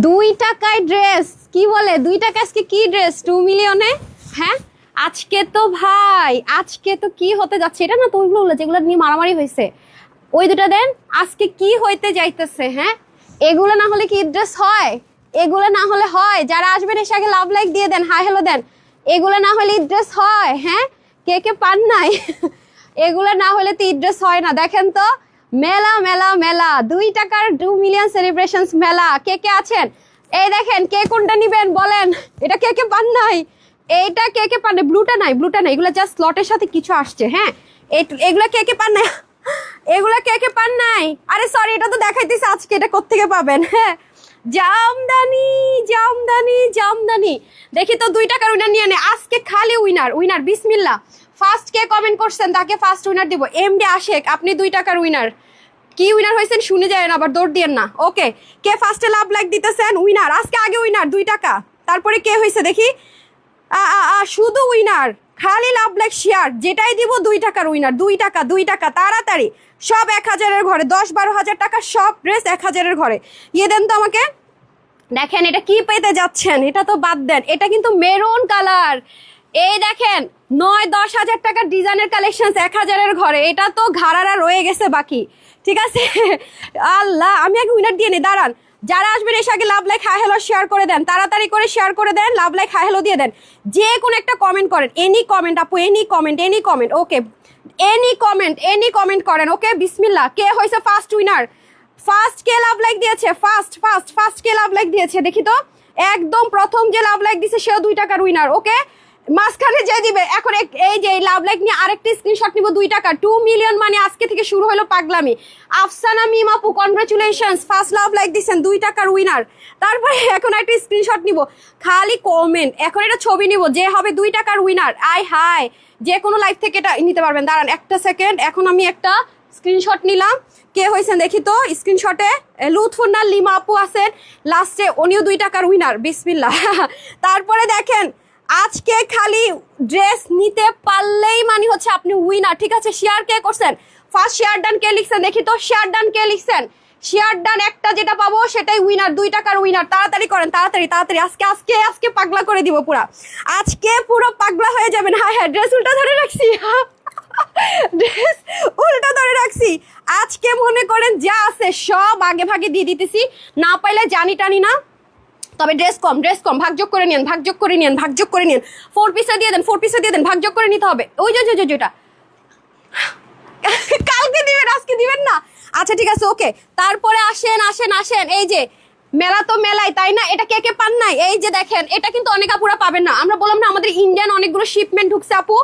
2 টাকায় ড্রেস কি বলে 2 টাকা আজকে কি ড্রেস 2 মিলিয়নে। হ্যাঁ আজকে তো ভাই আজকে তো কি হতে যাচ্ছে এটা না তো ওইগুলো যেগুলো নিয়ে মারামারি হয়েছে ওই দুটা দেন আজকে কি হইতে যাইতেছে। হ্যাঁ এগুলো না হলে কি ড্রেস হয়? এগুলো না হলে হয়? যারা আসবেন এসে আগে লাভ লাইক দিয়ে দেন, হাই হ্যালো দেন। এগুলো না হলে ড্রেস হয়? হ্যাঁ কে কে পান নাই? এগুলো না হলে তো ড্রেস হয় না। দেখেন তো মেলা মেলা মেলা 2 টাকার 2 মিলিয়ন সেলিব্রেশনস মেলা। কে কে আছেন? এই দেখেন কে কোনটা নিবেন বলেন। এটা কে কে পান নাই? এইটা কে কে পান নাই? ব্লুটা নাই, ব্লুটা নাই, এগুলো জাস্ট স্লটের সাথে কিছু আসছে। হ্যাঁ এগুলা কে কে পান নাই? এগুলা কে কে পান নাই? আরে সরি এটা তো দেখাইতেছে আজকে, এটা কোত্থেকে পাবেন? হ্যাঁ জামদানি জামদানি জামদানি। দেখি তো 2 টাকার উইনার নিয়ে নে আজকে। খালি উইনার উইনার বিসমিল্লাহ। ফার্স্ট কে কমেন্ট করছেন তাকে ফার্স্ট উইনার দিব। এমডি আশেক আপনি 2 টাকার উইনার। কি উইনার হয়েছেন শুনে যায় আবার দৌড় দিয়েন না। ওকে কে ফার্স্টে লাভ লাইক দিতেছেন উইনার আজকে। আগে উইনার 2 টাকা, তারপরে কে হয়েছে দেখি। শুধু উইনার খালি লাভ লাইক শেয়ার যেটাই দিব 2 টাকার উইনার। 2 টাকা 2 টাকা তাড়াতাড়ি সব 1000-এর ঘরে 10-12 হাজার টাকা সব ড্রেস 1000-এর ঘরে ইয়ে দেন তো আমাকে। দেখেন এটা কি পেতে যাচ্ছেন এটা তো বাদ দেন, এটা কিন্তু মেরুন কালার। এই দেখেন 9-10 হাজার টাকার ডিজাইনের কালেকশন 1000-এর ঘরে। এটা তো ঘাড়ারা রয়ে গেছে বাকি, ঠিক আছে। আল্লাহ আমি আগে উইনার দিয়ে নি দাঁড়ান। যারা আসবেন এসে আগে love like hi hello share করে দেন, তাড়াতাড়ি করে শেয়ার করে দেন, লাভ লাইক হাই হ্যালো দিয়ে দেন। যে কোনো একটা কমেন্ট করেন, এনি কমেন্ট আপু, এনি কমেন্ট এনি কমেন্ট। ওকে এনি কমেন্ট করেন। ওকে বিসমিল্লাহ। কে হয়েছে ফার্স্ট উইনার? ফার্স্ট কে লাভ লাইক দিয়েছে? ফার্স্ট কে লাভ লাইক দিয়েছে দেখি তো। একদম প্রথম যে লাভ লাইক দিছে সেও 2 টাকার উইনার। ওকে মাঝখানে যে দিবে এখন এই যে লাভ লাইক নিয়ে আরেকটা স্ক্রিনশট নিব 2 টাকা। 2 মিলিয়ন মানে আজকে থেকে শুরু হলো পাগলামি। আফসানা মিম আপু কনগ্রাচুলেশনস ফার্স্ট লাভ লাইক দিছেন 2 টাকার উইনার। তারপরে এখন একটা স্ক্রিনশট নিব, খালি কমেন্ট। এখন এটা ছবি নিব যে হবে 2 টাকার উইনার। আই হাই যে কোনো লাইভ থেকে এটা নিতে পারবেন। দাঁড়ান একটা সেকেন্ড, এখন আমি একটা স্ক্রিনশট নিলাম। কে হয়েছেন দেখি তো স্ক্রিনশটে। লুৎফুন্না লিমা আপু আছেন লাস্টে, উনিও 2 টাকার উইনার বিসমিল্লাহ। তারপরে দেখেন আজকে খালি ড্রেস নিতে পারলেই মানে হচ্ছে আপনি উইনার, ঠিক আছে। শেয়ার কে করছেন? ফার্স্ট শেয়ার ডান কে লিখছেন দেখি তো। শেয়ার ডান কে লিখছেন? শেয়ার ডান একটা যেটা পাবো সেটাই উইনার, 2 টাকার উইনার। তাড়াতাড়ি করেন তাড়াতাড়ি তাড়াতাড়ি। আজকে পাগলা করে দিব পুরা। আজকে পুরো পাগলা হয়ে যাবেন। হ্যাঁ ড্রেস উল্টা ধরে রাখছি। ড্রেস উল্টা ধরে রাখছি। আজকে মনে করেন যা আছে সব আগে ভাগে দিয়ে দিতেছি। না পাইলে জানি টানি না, তবে ড্রেস কম ভাগযোগ করে নিন 4 পিসে দিয়ে দেন 4 পিসে দিয়ে দেন, ভাগযোগ করে নিতে হবে। ওই যে যেটা কালকে দিবেন আজকে দিবেন না। আচ্ছা ঠিক আছে ওকে। তারপরে আসেন এই যে মেলা তো মেলাই তাই না। এটা কে কে পান নাই? এই যে দেখেন এটা কিন্তু অনেক আপুরা পাবেন না। আমরা বললাম না আমাদের ইন্ডিয়ান অনেকগুলো শিপমেন্ট ঢুকছে আপু।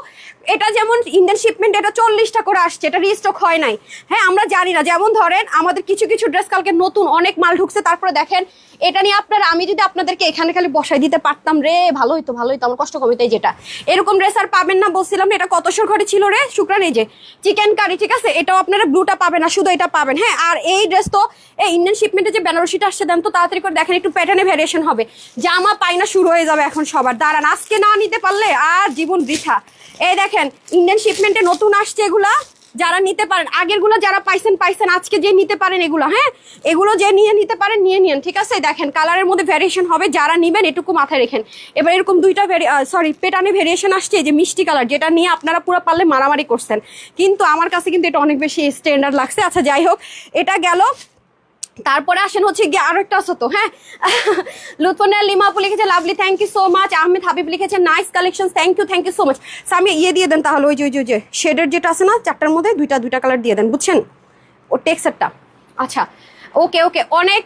এটা যেমন ইন্ডিয়ান শিপমেন্ট এটা 40টা করে আসছে, এটা রিস্টক হয় নাই। হ্যাঁ আমরা জানি না, যেমন ধরেন আমাদের কিছু ড্রেস কালকে নতুন অনেক মাল ঢুকছে। তারপরে দেখেন এটা নিয়ে আপনারা, আমি যদি আপনাদেরকে এখানে খালি বসাই দিতে পারতাম রে ভালো হইতো আমার কষ্ট কমিতে। যেটা এরকম ড্রেস আর পাবেন না বলছিলাম না। এটা কত ঘরে ছিল রে শুক্রান, এই যে চিকেন কারি, ঠিক আছে। এটাও আপনারা ব্লুটা পাবেন না, শুধু এটা পাবেন। হ্যাঁ আর এই ড্রেস তো এই ইন্ডিয়ান শিপমেন্টে যে বেনারসিটা আসছে দেন তো তাড়াতাড়ি করে। দেখেন একটু প্যাটার্নে ভ্যারিয়েশন হবে, জামা পাই না শুরু হয়ে যাবে এখন সবার। দাঁড়ান আজকে না নিতে পারলে আর জীবন বৃথা। এই দেখেন ইন্ডিয়ান শিপমেন্টে নতুন আসছে এগুলা, যারা নিতে পারেন আগেরগুলো যারা পাইছেন আজকে যে নিতে পারেন এগুলো। হ্যাঁ এগুলো যে নিতে পারেন নিয়ে নিন, ঠিক আছে। দেখেন কালারের মধ্যে ভ্যারিয়েশন হবে, যারা নিবেন এটুকু মাথায় রেখেন। এবার এরকম 2টা পেটানে ভ্যারিয়েশন আসছে, যে মিষ্টি কালার, যেটা নিয়ে আপনারা পুরো পারলে মারামারি করছেন, কিন্তু আমার কাছে কিন্তু এটা অনেক বেশি স্ট্যান্ডার্ড লাগছে। আচ্ছা যাই হোক এটা গেল। তারপরে আসেন হচ্ছে গিয়ে আরো একটা আছে তো। হ্যাঁ লুৎফুন্না লিমা আপু লিখেছে lovely, thank you so much. Ahmed Habib লিখেছে nice collection, thank you so much. Sami ইয়ে দিয়ে দেন তাহলে, ওই যে শেডের যেটা আছে না 4টার মধ্যে 2টা কালার দিয়ে দেন, বুঝছেন ও টেক্সচারটা। আচ্ছা ওকে অনেক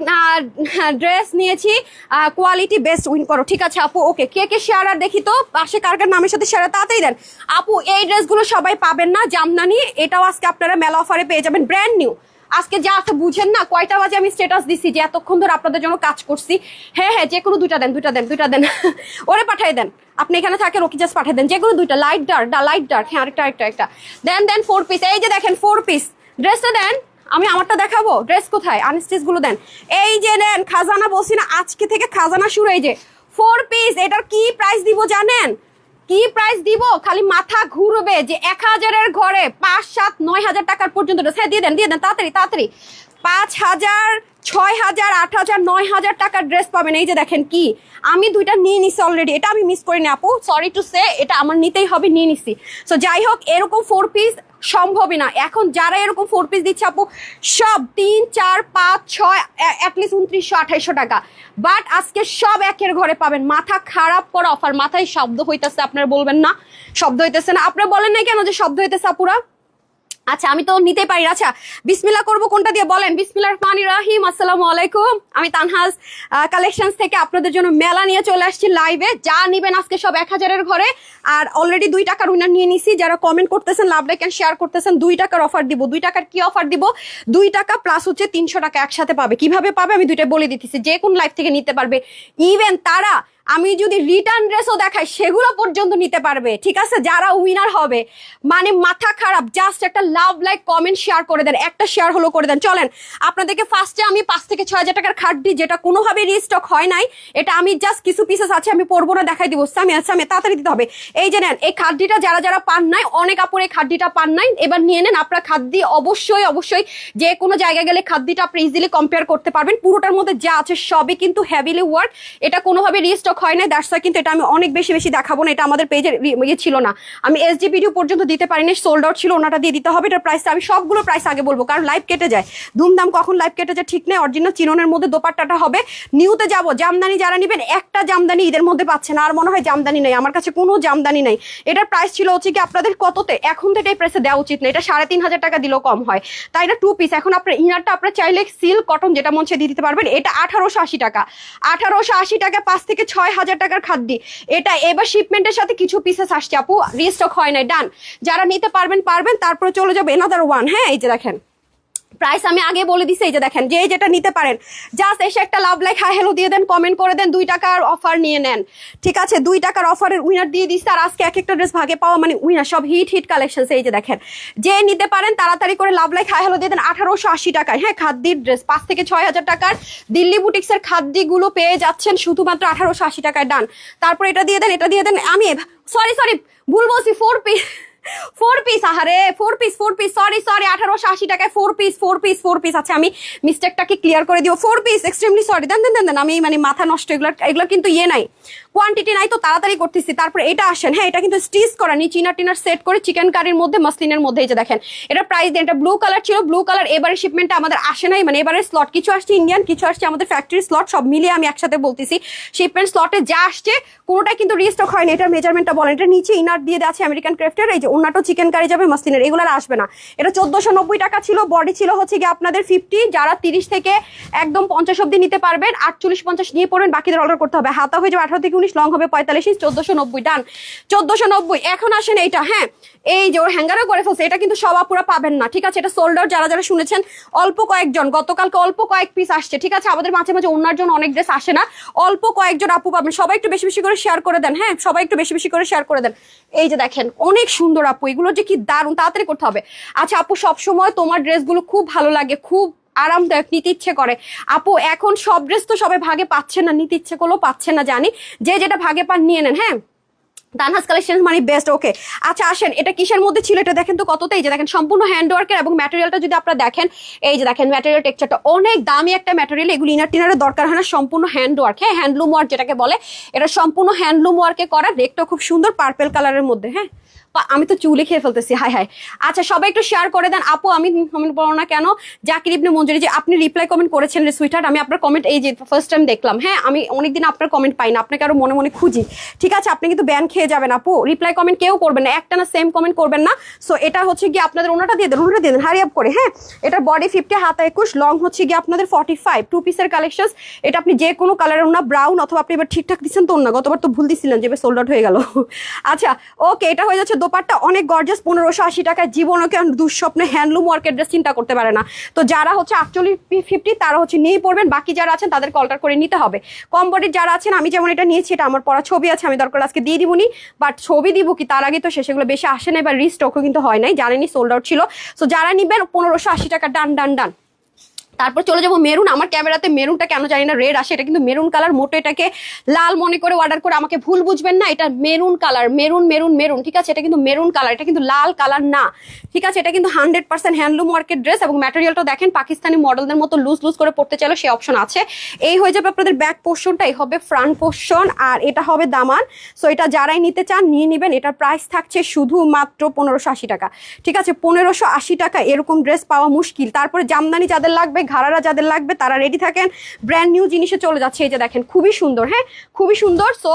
ড্রেস নিয়েছি, কোয়ালিটি বেস্ট উইন করো, ঠিক আছে আপু। ওকে কে শেয়ার আর দেখি তো পাশে কার নামের সাথে শেয়ার তাড়াতাড়ি দেন আপু। এই ড্রেসগুলো সবাই পাবেন না, জামদানি এটাও আজকে আপনারা মেলা অফারে পেয়ে যাবেন, ব্র্যান্ড নিউ। আজকে যা আছে বুঝেন না, কয়টা বাজে আমি স্ট্যাটাস দিছি যে এতক্ষণ ধরে আপনাদের জন্য কাজ করছি। হ্যাঁ যে কোনো 2টা দেন ওরে পাঠিয়ে দেন। আপনি এখানে থাকেন ওকে জাস্ট পাঠিয়ে দেন, যে কোনো 2টা লাইট ডার্ক। হ্যাঁ আরেকটা দেন 4 পিস। এই যে দেখেন 4 পিস ড্রেসটা দেন। আমি আমারটা দেখাবো, ড্রেস কোথায়? আনস্টিচ গুলো দেন। এই যে নেন খাজানা, বলছি না আজকে থেকে খাজানা শুরু। এই যে 4 পিস, এটার কি প্রাইস দিব জানেন? কি প্রাইস দিব খালি মাথা ঘুরবে, যে 1000-এর ঘরে 5, 7, 9 হাজার টাকার পর্যন্ত। হ্যাঁ দিয়ে দেন তাড়াতাড়ি 5,000, 6,000, 8,000, 9,000 টাকার ড্রেস পাবেন। এই যে দেখেন কি, আমি দুইটা নিয়ে নিছি অলরেডি, এটা আমি মিস করিনি আপু, সরি টু সে, এটা আমার নিতেই হবে, নিয়ে নিছি। সো যাই হোক, এরকম 4 পিস সম্ভবই না এখন। যারা এরকম 4 পিস দিচ্ছে আপু, সব 3, 4, 5, 6 অ্যাটলিস্ট 2900, 2800 টাকা। বাট আজকে সব একের ঘরে পাবেন। মাথা খারাপ করা অফার। মাথায় শব্দ হইতেছে, আপনারা বলবেন না শব্দ হইতেছে না? আপনারা বলেন না কেন যে শব্দ হইতেছে আপুরা? আচ্ছা, আমি তো নিতে পারি। আচ্ছা, বিসমিল্লাহ করবো কোনটা দিয়ে বলেন? বিসমিল্লাহ রহমানির রহিম। আসসালামু আলাইকুম। আমি তানহাজ কালেকশনস থেকে আপনাদের জন্য মেলা নিয়ে চলে আসছি লাইভে। যা নিবেন আজকে সব 1000-এর ঘরে। আর অলরেডি 2 টাকার উইনার নিয়ে নিছি। যারা কমেন্ট করতেছেন, লাভ লাইক এন্ড শেয়ার করতেছেন, 2 টাকার অফার দিব। 2 টাকার কি অফার দিব? 2 টাকা প্লাস হচ্ছে 300 টাকা একসাথে পাবে। কিভাবে পাবে আমি দুইটা বলে দিতেছি। যে কোন লাইভ থেকে নিতে পারবে। ইভেন তারা, আমি যদি রিটার্ন ড্রেসও দেখাই সেগুলো পর্যন্ত নিতে পারবে। ঠিক আছে, যারা উইনার হবে। মানে মাথা খারাপ, জাস্ট একটা লাভ লাইক কমেন্ট শেয়ার করে দেন, একটা শেয়ার হলো করে দেন। চলেন আপনাদেরকে ফার্স্টে আমি 5 থেকে 6,000 টাকার খাট দিই, যেটা কোনোভাবে রিস্টক হয় নাই। এটা আমি জাস্ট কিছু পিসেস আছে, আমি পরবো না, দেখাই দিব। সামিয়া তাড়াতাড়ি দিতে হবে। এই যে নেন, এই খাদ্যটা যারা যারা পান নাই, অনেক আপুর এই খাদ্যটা পান নাই, এবার নিয়ে নেন। আপনার খাদ্য অবশ্যই যে কোনো জায়গায় গেলে খাদ্যটা আপনি ইজিলি কম্পেয়ার করতে পারবেন। পুরোটার মধ্যে যা আছে সবই কিন্তু হেভিলি ওয়ার্ক। এটা কোনোভাবে রিস্টক হয় না, দ্যাটস ওয়াই কিন্তু এটা আমি অনেক বেশি দেখাবো না। এটা আমাদের পেজের ইয়ে ছিল না, আমি এসডি ভিডিও পর্যন্ত দিতে পারিনি, সোল্ড আউট ছিল, ওনাটা দিয়ে দিতে হবে। এটার প্রাইসটা আমি সবগুলো প্রাইস আগে বলবো, কারণ লাইভ কেটে যায়। ধুমধাম কখন লাইভ কেটে যায় ঠিক নেই। অরিজিনাল চিননের মধ্যে দোপাট্টাটা হবে। নিউতে যাব, জামদানি যারা নেবেন, একটা জামদানি ঈদের মধ্যে পাচ্ছেন। আর মনে হয় জামদানি নেই, আমার কাছে কোনো জামদানি নেই। এটার প্রাইস ছিল হচ্ছে কি আপনাদের কততে, এখন থেকে এই প্রাইসে দেওয়া উচিত না। এটা 3,500 টাকা দিলেও কম হয়। তাই এটা 2 পিস। এখন আপনার ইনারটা আপনার চাইলে সিল্ক কটন যেটা মন দিয়ে দিতে পারবেন। এটা 1880 টাকা। 1880 টাকা 5 থেকে 6,000 টাকার খাদ্য। এটা এবার শিপমেন্টের সাথে কিছু পিসেস আসছে আপু, রিস্টক হয় না। ডান, যারা নিতে পারবেন। তারপরে চলে যাবে এনাদার ওয়ান। হ্যাঁ, এই যে দেখেন প্রাইস আমি আগে বলে দিছি। এই যে দেখেন, যে যেটা নিতে পারেন জাস্ট এসে একটা লাভ লাইক হাই হ্যালো দিয়ে দেন, কমেন্ট করে দেন, 2 টাকার অফার নিয়ে নেন। ঠিক আছে, 2 টাকার অফারের উইনার দিয়ে দিচ্ছে। আর আজকে এক একটা ড্রেস ভাগে পাওয়া মানে উইনার, সব হিট কালেকশন। এই যে দেখেন, যে নিতে পারেন তাড়াতাড়ি করে লাভ লাইক হাই হ্যালো দিয়ে দেন। 1880 টাকায় হ্যাঁ খাদ্যির ড্রেস, 5 থেকে 6,000 টাকার দিল্লি বুটিক্সের খাদ্যগুলো পেয়ে যাচ্ছেন শুধুমাত্র 1880 টাকায়। ডান, তারপর এটা দিয়ে দেন। আমি সরি ভুল বলছি, 4 পিস 4 পিস। আহারে 4 পিস সরি 1880 টাকায় 4 পিস। আচ্ছা, আমি মিস্টেকটাকে ক্লিয়ার করে দিব। 4 পিস, এক্সট্রিমলি সরি। দেন আমি মানে মাথা নষ্ট, এগুলো কিন্তু ইয়ে নাই, কোয়ান্টিটি নাই, তো তাড়াতাড়ি করতেছি। তারপর এটা আসেন, হ্যাঁ এটা কিন্তু স্টিচ করা, নিচে টিনার সেট করে চিকেন কারির মধ্যে, মাসলিনের মধ্যে। এই যে দেখেন, এটা প্রাইস দেন। এটা ব্লু কালার ছিল, ব্লু কালার এবারে শিপমেন্টটা আমাদের আসে নাই, মানে এবারে স্লট কিছু আসছে ইন্ডিয়ান, কিছু আসছে আমাদের ফ্যাক্টরি স্লট, সব মিলিয়ে আমি একসাথে বলতেছি। শিপমেন্ট স্লটে যা আসছে কোনোটা কিন্তু রিস্টক হয়নি। এটার মেজারমেন্টটা বলেন। এটা নিচে ইনার দিয়ে আছে আমেরিকান ক্রাফটের। এই যে ওনাটো চিকেন কারি যাবে, মাসলিনের, এগুলো আসবে না। এটা 1490 টাকা ছিল। বডি ছিল হচ্ছে গিয়ে আপনাদের 50। যারা 30 থেকে একদম 50 অব্দি নিতে পারবেন, 48-50 নিয়ে পড়বেন, বাকিদের অর্ডার করতে হবে। হাতা হয়ে যাবে 18 থেকে 19, লং হবে 45, 1490। ডান, 1490। এখন আসেন এইটা, হ্যাঁ এই যে ওর হ্যাঙ্গারও করে ফেলছে, এটা কিন্তু সব আপুরা পাবেন না। ঠিক আছে, এটা সোল্ড আউট। যারা শুনেছেন, অল্প কয়েকজন, গতকালকে অল্প কয়েক পিস আসছে। ঠিক আছে, আমাদের মাঝে ওনার জন্য অনেক ড্রেস আসে না, অল্প কয়েকজন আপু পাবেন। সবাই একটু বেশি করে শেয়ার করে দেন। হ্যাঁ, সবাই একটু বেশি করে শেয়ার করে দেন। এই যে দেখেন, অনেক সুন্দর আপু, এগুলো যে কি দারুণ, তাড়াতাড়ি করতে হবে। আচ্ছা আপু, সবসময় তোমার ড্রেসগুলো খুব ভালো লাগে, খুব আরামদায়ক, নিতে ইচ্ছে করে। আপু এখন সব ড্রেস তো সবাই ভাগে পাচ্ছে না, নিতে ইচ্ছে করলেও পাচ্ছে না, জানি। যে যেটা ভাগে পান নিয়ে নেন। হ্যাঁ, তানহাজ কালেকশন মানে বেস্ট। ওকে, আচ্ছা আসেন, এটা কিসের মধ্যে ছিল এটা দেখেন তো কততে। এই যে দেখেন, সম্পূর্ণ হ্যান্ডওয়ার্কের, এবং ম্যাটেরিয়ালটা যদি আপনারা দেখেন, এই যে দেখেন ম্যাটেরিয়াল টেক্সচারটা অনেক দামি একটা ম্যাটেরিয়াল। এগুলো ইনার টিনারের দরকার হয় না, সম্পূর্ণ হ্যান্ডওয়ার্ক। হ্যাঁ, হ্যান্ডলুম ওয়ার্ক যেটাকে বলে, এটা সম্পূর্ণ হ্যান্ডলুম ওয়ার্কে করা। রেকটা খুব সুন্দর পার্পেল কালারের মধ্যে। হ্যাঁ, আমি তো চুলে খেয়ে ফেলতেছি, হাই। আচ্ছা, সবাই একটু শেয়ার করে দেন। আপু আমি কমেন্ট পড়ো না কেন? জাকির ইবনে মঞ্জুরি, যে আপনি রিপ্লাই কমেন্ট করেছেন রে সুইটহার্ট, আমি আপনার কমেন্ট এই যে ফার্স্ট টাইম দেখলাম। হ্যাঁ, আমি অনেকদিন আপনার কমেন্ট পাই না, আপনাকে আরো মনে খুঁজি। ঠিক আছে, আপনি কিন্তু ব্যান খেয়ে যাবেন আপু। রিপ্লাই কমেন্ট কেউ করবেন না, একটা না সেম কমেন্ট করবেন না। সো এটা হচ্ছে গিয়ে আপনাদের ওনাটা দিয়ে দেন, হারি আপ করে। হ্যাঁ, এটার বডি 50, হাতা 21, লং হচ্ছে গিয়ে আপনাদের 45। 2 পিসের কালেকশন। এটা আপনি যে কোনো কালারের ওনা, ব্রাউন অথবা আপনি এবার ঠিকঠাক দিচ্ছেন তো না, গতবার তো ভুল দিচ্ছিলেন, যে সোল্ড আউট হয়ে গেল। আচ্ছা ওকে, এটা হয়ে যাচ্ছে দোপাট্টা, অনেক গর্জিয়াস, 1580 টাকায়। জীবনও কেন দুঃস্বপ্নে হ্যান্ডলুম ওয়ার্কের ড্রেস চিন্তা করতে পারে না। তো যারা হচ্ছে 48-50 তারা হচ্ছে নিয়ে পড়বেন, বাকি যারা আছেন তাদেরকে অল্টার করে নিতে হবে। কম বডির যারা আছেন, আমি যেমন এটা নিয়েছি, এটা আমার পড়া ছবি আছে, আমি দরকার আজকে দিয়ে দিবনি, বাট ছবি দিব কি তার আগে তো সেগুলো বেশি আসে নাই, বা রিস্টকও কিন্তু হয় নাই, জানেনি সোল্ড আউট ছিল। সো যারা নিবেন 1580 টাকা। ডান। তারপর চলে যাবো মেরুন। আমার ক্যামেরাতে মেরুনটা কেন জানি না রেড আসে, এটা কিন্তু মেরুন কালার। মোটো এটাকে লাল মনে করে অর্ডার করে আমাকে ভুল বুঝবেন না, এটা maroon colour, maroon maroon maroon, ঠিক আছে? এটা কিন্তু মেরুন কালার, এটা কিন্তু লাল কালার না, ঠিক আছে? এটা কিন্তু 100% হ্যান্ডলুম ওয়ার্কের ড্রেস এবং ম্যাটেরিয়ালটা দেখেন পাকিস্তানি মডেলদের মতো লুজ লুজ করে পড়তে চাইলে সেই অপশন আছে। এই হয়ে যাবে আপনাদের ব্যাক পোর্শনটা, এই হবে ফ্রন্ট পোর্শন, আর এটা হবে দামান। সো এটা যারাই নিতে চান নিয়ে নেবেন। এটার প্রাইস থাকছে শুধুমাত্র 1580 টাকা, ঠিক আছে? 1580 টাকা এরকম ড্রেস পাওয়া মুশকিল। তারপরে জামদানি যাদের লাগবে, ঘাড়ারা যাদের লাগবে, তারা রেডি থাকেন, ব্র্যান্ড নিউ জিনিসে চলে যাচ্ছে। এই যে দেখেন খুবই সুন্দর, হ্যাঁ খুবই সুন্দর। সো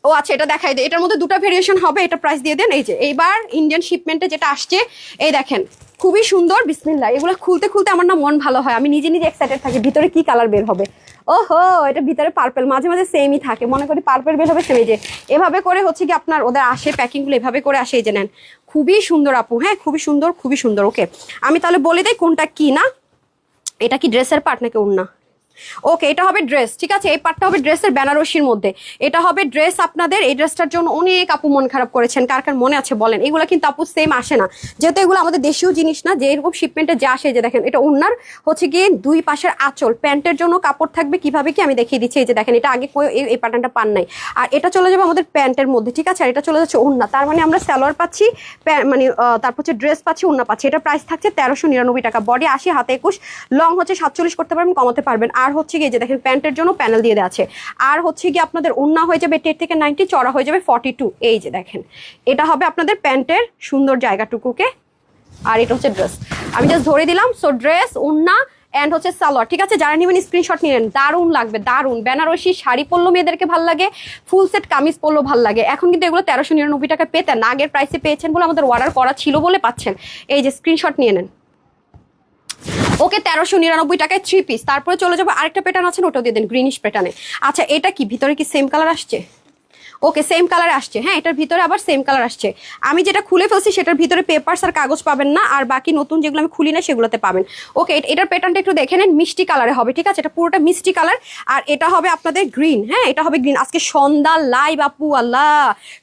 ও আচ্ছা, এটা দেখাই দেয়, এটার মধ্যে দুটো ভেরিয়েশন হবে, এটা প্রাইস দিয়ে দেন। এই যে এইবার ইন্ডিয়ান শিপমেন্টে যেটা আসছে, এই দেখেন খুবই সুন্দর। বিসমিল্লাহ, এগুলো খুলতে খুলতে আমার না মন ভালো হয়, আমি নিজে নিজে এক্সাইটেড থাকি ভিতরে কি কালার বের হবে। ওহো, এটা ভিতরে পার্পেল, মাঝে মাঝে সেমই থাকে, মনে করি পার্পেল বের হবে সেম। এই যে এভাবে করে হচ্ছে কি আপনার ওদের আসে প্যাকিংগুলো, এভাবে করে আসে। এই যে নেন, খুবই সুন্দর আপু, হ্যাঁ খুবই সুন্দর, খুবই সুন্দর। ওকে, আমি তাহলে বলে দিই কোনটা কি না। এটা কি ড্রেসের পার্ট নাকি ওড়না? ওকে, এটা হবে ড্রেস, ঠিক আছে? এই পার্টটা হবে ড্রেসের বেনারসির মধ্যে, এটা হবে ড্রেস আপনাদের। এই ড্রেসটার জন্য অনেক আপু মন খারাপ করেছেন, কার কার মনে আছে বলেন? এগুলো কিন্তু আপু সেম আসে না, যেহেতু এগুলো আমাদের দেশীয় জিনিস না, যে এরকম শিপমেন্টে যা আসে। যে দেখেন এটা ওড়নার হচ্ছে গিয়ে দুই পাশের আঁচল, প্যান্টের জন্য কাপড় থাকবে কিভাবে কি আমি দেখিয়ে দিচ্ছি। এই যে দেখেন, এটা আগে এই প্যাটার্নটা পান নাই, আর এটা চলে যাবে আমাদের প্যান্টের মধ্যে, ঠিক আছে? আর এটা চলে যাচ্ছে ওড়না, তার মানে আমরা সালোয়ার পাচ্ছি, মানে তারপর হচ্ছে ড্রেস পাচ্ছি, ওড়না পাচ্ছি। এটা প্রাইস থাকছে 1399 টাকা। বডি 80, হাতে 21, লং হচ্ছে 47 করতে পারবেন, কমাতে পারবেন। আর হচ্ছে গিয়ে যে দেখেন প্যান্টের জন্য প্যানেল দিয়ে দেওয়া আছে, আর হচ্ছে কি আপনাদের ওড়না হয়ে যাবে 10 থেকে 90, চড়া হয়ে যাবে 42। এই যে দেখেন, এটা হবে আপনাদের প্যান্টের সুন্দর জায়গাটুকুকে, আর এটা হচ্ছে ড্রেস। আমি জাস্ট ধরে দিলাম। সো ড্রেস, ওড়না এন্ড হচ্ছে সালোয়ার, ঠিক আছে? যারা নেবেন স্ক্রিনশট নিলেন, দারুণ লাগবে, দারুণ। বেনারসি শাড়ি পরলো মেয়েদেরকে ভাল লাগে, ফুল সেট কামিজ পরলো ভাল লাগে। এখন কিন্তু এগুলো 1399 টাকা পেতেন না, আগের প্রাইসে পেয়েছেন বলে, আমাদের অর্ডার করা ছিল বলে পাচ্ছেন। এই যে স্ক্রিনশট নিয়ে নেন। ওকে, 1399 টাকায় 3 পিস। তারপরে চলে যাবো আরেকটা প্যাটার্ন আছে, ওটাও দিয়ে দেন, গ্রিনিশ প্যাটার্নে। আচ্ছা, এটা কি ভিতরে কি সেম কালার আসছে? ওকে, সেম কালারে আসছে, হ্যাঁ এটার ভিতরে আবার সেম কালার আসছে। আমি যেটা খুলে ফেলছি সেটার ভিতরে পেপারস আর কাগজ পাবেন না, আর বাকি নতুন যেগুলো আমি খুলি না সেগুলোতে পাবেন। ওকে, এটার প্যাটার্নটা একটু দেখে নেন, মিষ্টি কালারে হবে, ঠিক আছে? এটা পুরোটা মিষ্টি কালার, আর এটা হবে আপনাদের গ্রিন, হ্যাঁ এটা হবে গ্রিন। আজকে সন্ধ্যা লাইভ আপু, আল্লাহ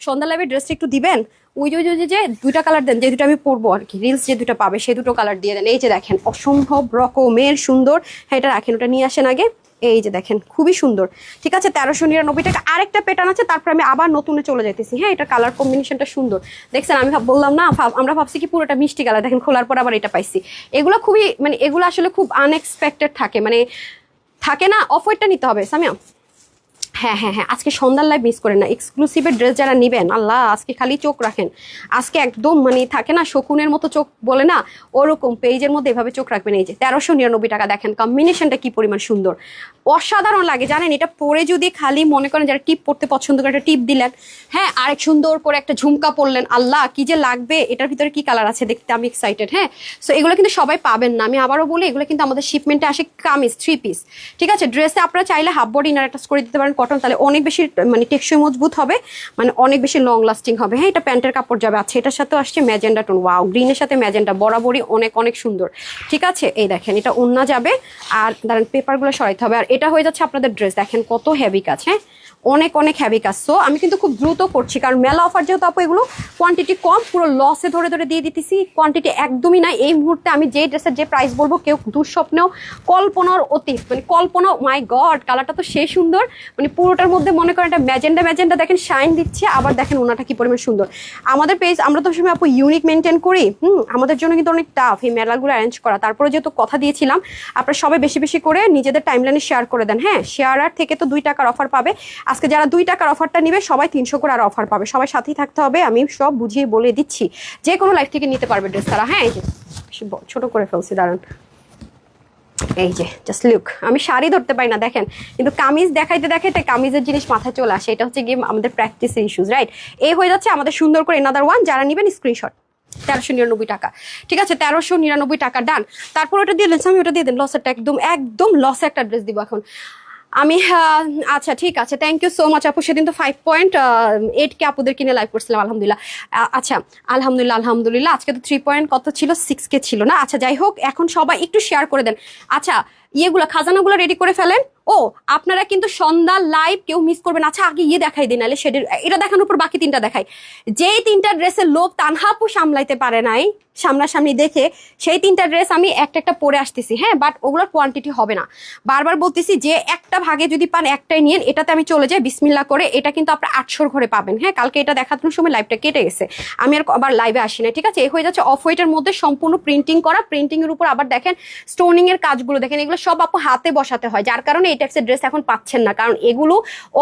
সন্ধ্যা লাইভের ড্রেসটা একটু দিবেন। ওই যে দুইটা কালার দেন, যে দুটো আমি পরবো আর কি, রিলস যে দুটো পাবে সেই দুটো কালার দিয়ে দেন। এই যে দেখেন অসম্ভব রকমের সুন্দর, হ্যাঁ এটা রাখেন, ওটা নিয়ে আসেন আগে। এই যে দেখেন খুবই সুন্দর, ঠিক আছে? 1399 টাকা। আরেকটা প্যাটার্ন আছে, তারপর আমি আবার নতুনে চলে যাইতেছি। হ্যাঁ, এটা কালার কম্বিনেশনটা সুন্দর, দেখছেন? আমি বললাম না, আমরা ভাবছি কি পুরোটা মিষ্টি কালার, দেখেন খোলার পর আবার এটা পাইছি। এগুলো খুবই মানে এগুলো আসলে খুব আনএক্সপেক্টেড থাকে, মানে থাকে না। অফ হোয়াইটটা নিতে হবে সামিয়া। হ্যাঁ হ্যাঁ হ্যাঁ, আজকে সন্ধ্যার লাইভ মিস করেন না। এক্সক্লুসিভের ড্রেস যারা নেবেন, আল্লাহ আজকে খালি চোখ রাখেন। আজকে একদম মানে থাকে না শকুনের মতো চোখ বলে না, ওরকম পেজের মধ্যে এভাবে চোখ রাখবেন। এই যে 1399 টাকা, দেখেন কম্বিনেশনটা কি পরিমাণ সুন্দর, অসাধারণ লাগে জানেন? এটা পরে যদি খালি মনে করেন যারা টিপ পড়তে পছন্দ করে, একটা টিপ দিলেন, হ্যাঁ আরেক সুন্দর করে একটা ঝুমকা পরলেন, আল্লাহ কি যে লাগবে। এটার ভিতরে কি কালার আছে দেখতে আমি এক্সাইটেড। হ্যাঁ, সো এগুলো কিন্তু সবাই পাবেন না, আমি আবারও বলি এগুলো কিন্তু আমাদের শিপমেন্টে আসে কামিজ 3 পিস, ঠিক আছে? ড্রেসে আপনারা চাইলে হাফ বডি ইনার অ্যাটাচ করে দিতে পারেন কটন, তাহলে অনেক বেশি মানে টেকসই মজবুত হবে, মানে অনেক বেশি লং লাস্টিং হবে। হ্যাঁ, এটা প্যান্টের কাপড় যাবে। আচ্ছা, এটার সাথে আসছে ম্যাজেন্ডা টোন, ওয়াও গ্রিনের সাথে ম্যাজেন্ডা, বরাবরই অনেক অনেক সুন্দর, ঠিক আছে? এই দেখেন এটা ওড়না যাবে, আর দাঁড়ান পেপারগুলো সরাইতে হবে। আর এটা হয়ে যাচ্ছে আপনাদের ড্রেস, দেখেন কত হেভি কাজ, হ্যাঁ অনেক অনেক হেভি কাজ। সো আমি কিন্তু খুব দ্রুত করছি, কারণ মেলা অফার যেহেতু আপু, এগুলো কোয়ান্টিটি কম, পুরো লসে ধরে ধরে দিয়ে দিতেছি, কোয়ান্টিটি একদমই নাই। এই মুহূর্তে আমি যে ড্রেসের যে প্রাইস বলবো, কেউ দুঃস্বপ্নেও কল্পনার অতীত, মানে কল্পনা, মাই গড কালারটা তো সেই সুন্দর, মানে পুরোটার মধ্যে মনে করেন একটা ম্যাজেন্ডা ম্যাজেন্ডা দেখেন শাইন দিচ্ছে, আবার দেখেন ওনাটা কি পরিমাণ সুন্দর। আমাদের পেজ আমরা তো সময় আপু ইউনিক মেনটেন করি, আমাদের জন্য কিন্তু অনেক টাফ এই মেলাগুলো অ্যারেঞ্জ করা। তারপরে যেহেতু কথা দিয়েছিলাম, আপনারা সবাই বেশি বেশি করে নিজেদের টাইমলাইনে শেয়ার করে দেন। হ্যাঁ, শেয়ারার থেকে তো 2 টাকার অফার পাবে। আজকে যারা 2 টাকার অফারটা নিবে সবাই 300 করে আর অফার পাবে, সবাই সাথেই থাকতে হবে। আমি সব বুঝিয়ে বলে দিচ্ছি, যে কোনো লাইফ থেকে নিতে পারবে ড্রেস তারা। হ্যাঁ, এই যে ছোট করে ফেলছি, দাঁড়ান। এই যে জাস্ট লুক, আমি শাড়ি ধরতে পারি না দেখেন, কিন্তু কামিজ দেখাইতে দেখাইতে কামিজের জিনিস মাথায় চলে আসে। এটা হচ্ছে গিয়ে আমাদের প্র্যাকটিসের ইস্যুস, রাইট? এই হয়ে যাচ্ছে আমাদের সুন্দর করে এনাদার ওয়ান। যারা নেবেন স্ক্রিনশট, 1399 টাকা, ঠিক আছে? 1399 টাকা ডান। তারপর ওটা দিয়ে দেন, আমি ওটা দিয়ে দেন, লসেরটা একদম একদম লসে একটা ড্রেস দিব এখন আমি। আচ্ছা ঠিক আছে, থ্যাংক ইউ সো মাচ আপু। সেদিন তো 5.8K আপুদের কিনে লাইভ করছিলাম, আলহামদুলিল্লাহ। আচ্ছা আলহামদুলিল্লাহ আলহামদুলিল্লাহ। আজকে তো 3 কত ছিল, 6K ছিল না? আচ্ছা যাই হোক, এখন সবাই একটু শেয়ার করে দেন। আচ্ছা ইয়েগুলো খাজানাগুলো রেডি করে ফেলেন। ও আপনারা কিন্তু সন্ধ্যা লাইভ কেউ মিস করবেন। আচ্ছা আগে ইয়ে দেখাই দিন, নাহলে শেডের এটা দেখানোর পর বাকি 3টা দেখাই। যেই 3টা ড্রেসের লোভ তানহা আপু সামলাইতে পারে নাই, সামনাসামনি দেখে সেই 3টা ড্রেস আমি একটা একটা পরে আসতেছি, হ্যাঁ, বাট ওগুলোর কোয়ান্টিটি হবে না। বারবার বলতেছি যে একটা ভাগে যদি পান একটাই নিয়েন, এটাতে আমি চলে যাই বিসমিল্লাহ করে। এটা কিন্তু আপনার 800 ঘরে পাবেন, হ্যাঁ। কালকে এটা দেখানোর সময় লাইভটা কেটে গেছে, আমি আর আবার লাইভে আসি না, ঠিক আছে। এই হয়ে যাচ্ছে অফ হোয়াইটের মধ্যে সম্পূর্ণ প্রিন্টিং করা, প্রিন্টিং এর উপর আবার দেখেন স্টোনিং এর কাজগুলো দেখেন, এগুলো সব আপু হাতে বসাতে হয়, যার কারণে এই টাইপসের ড্রেস এখন পাচ্ছেন না, কারণ এগুলো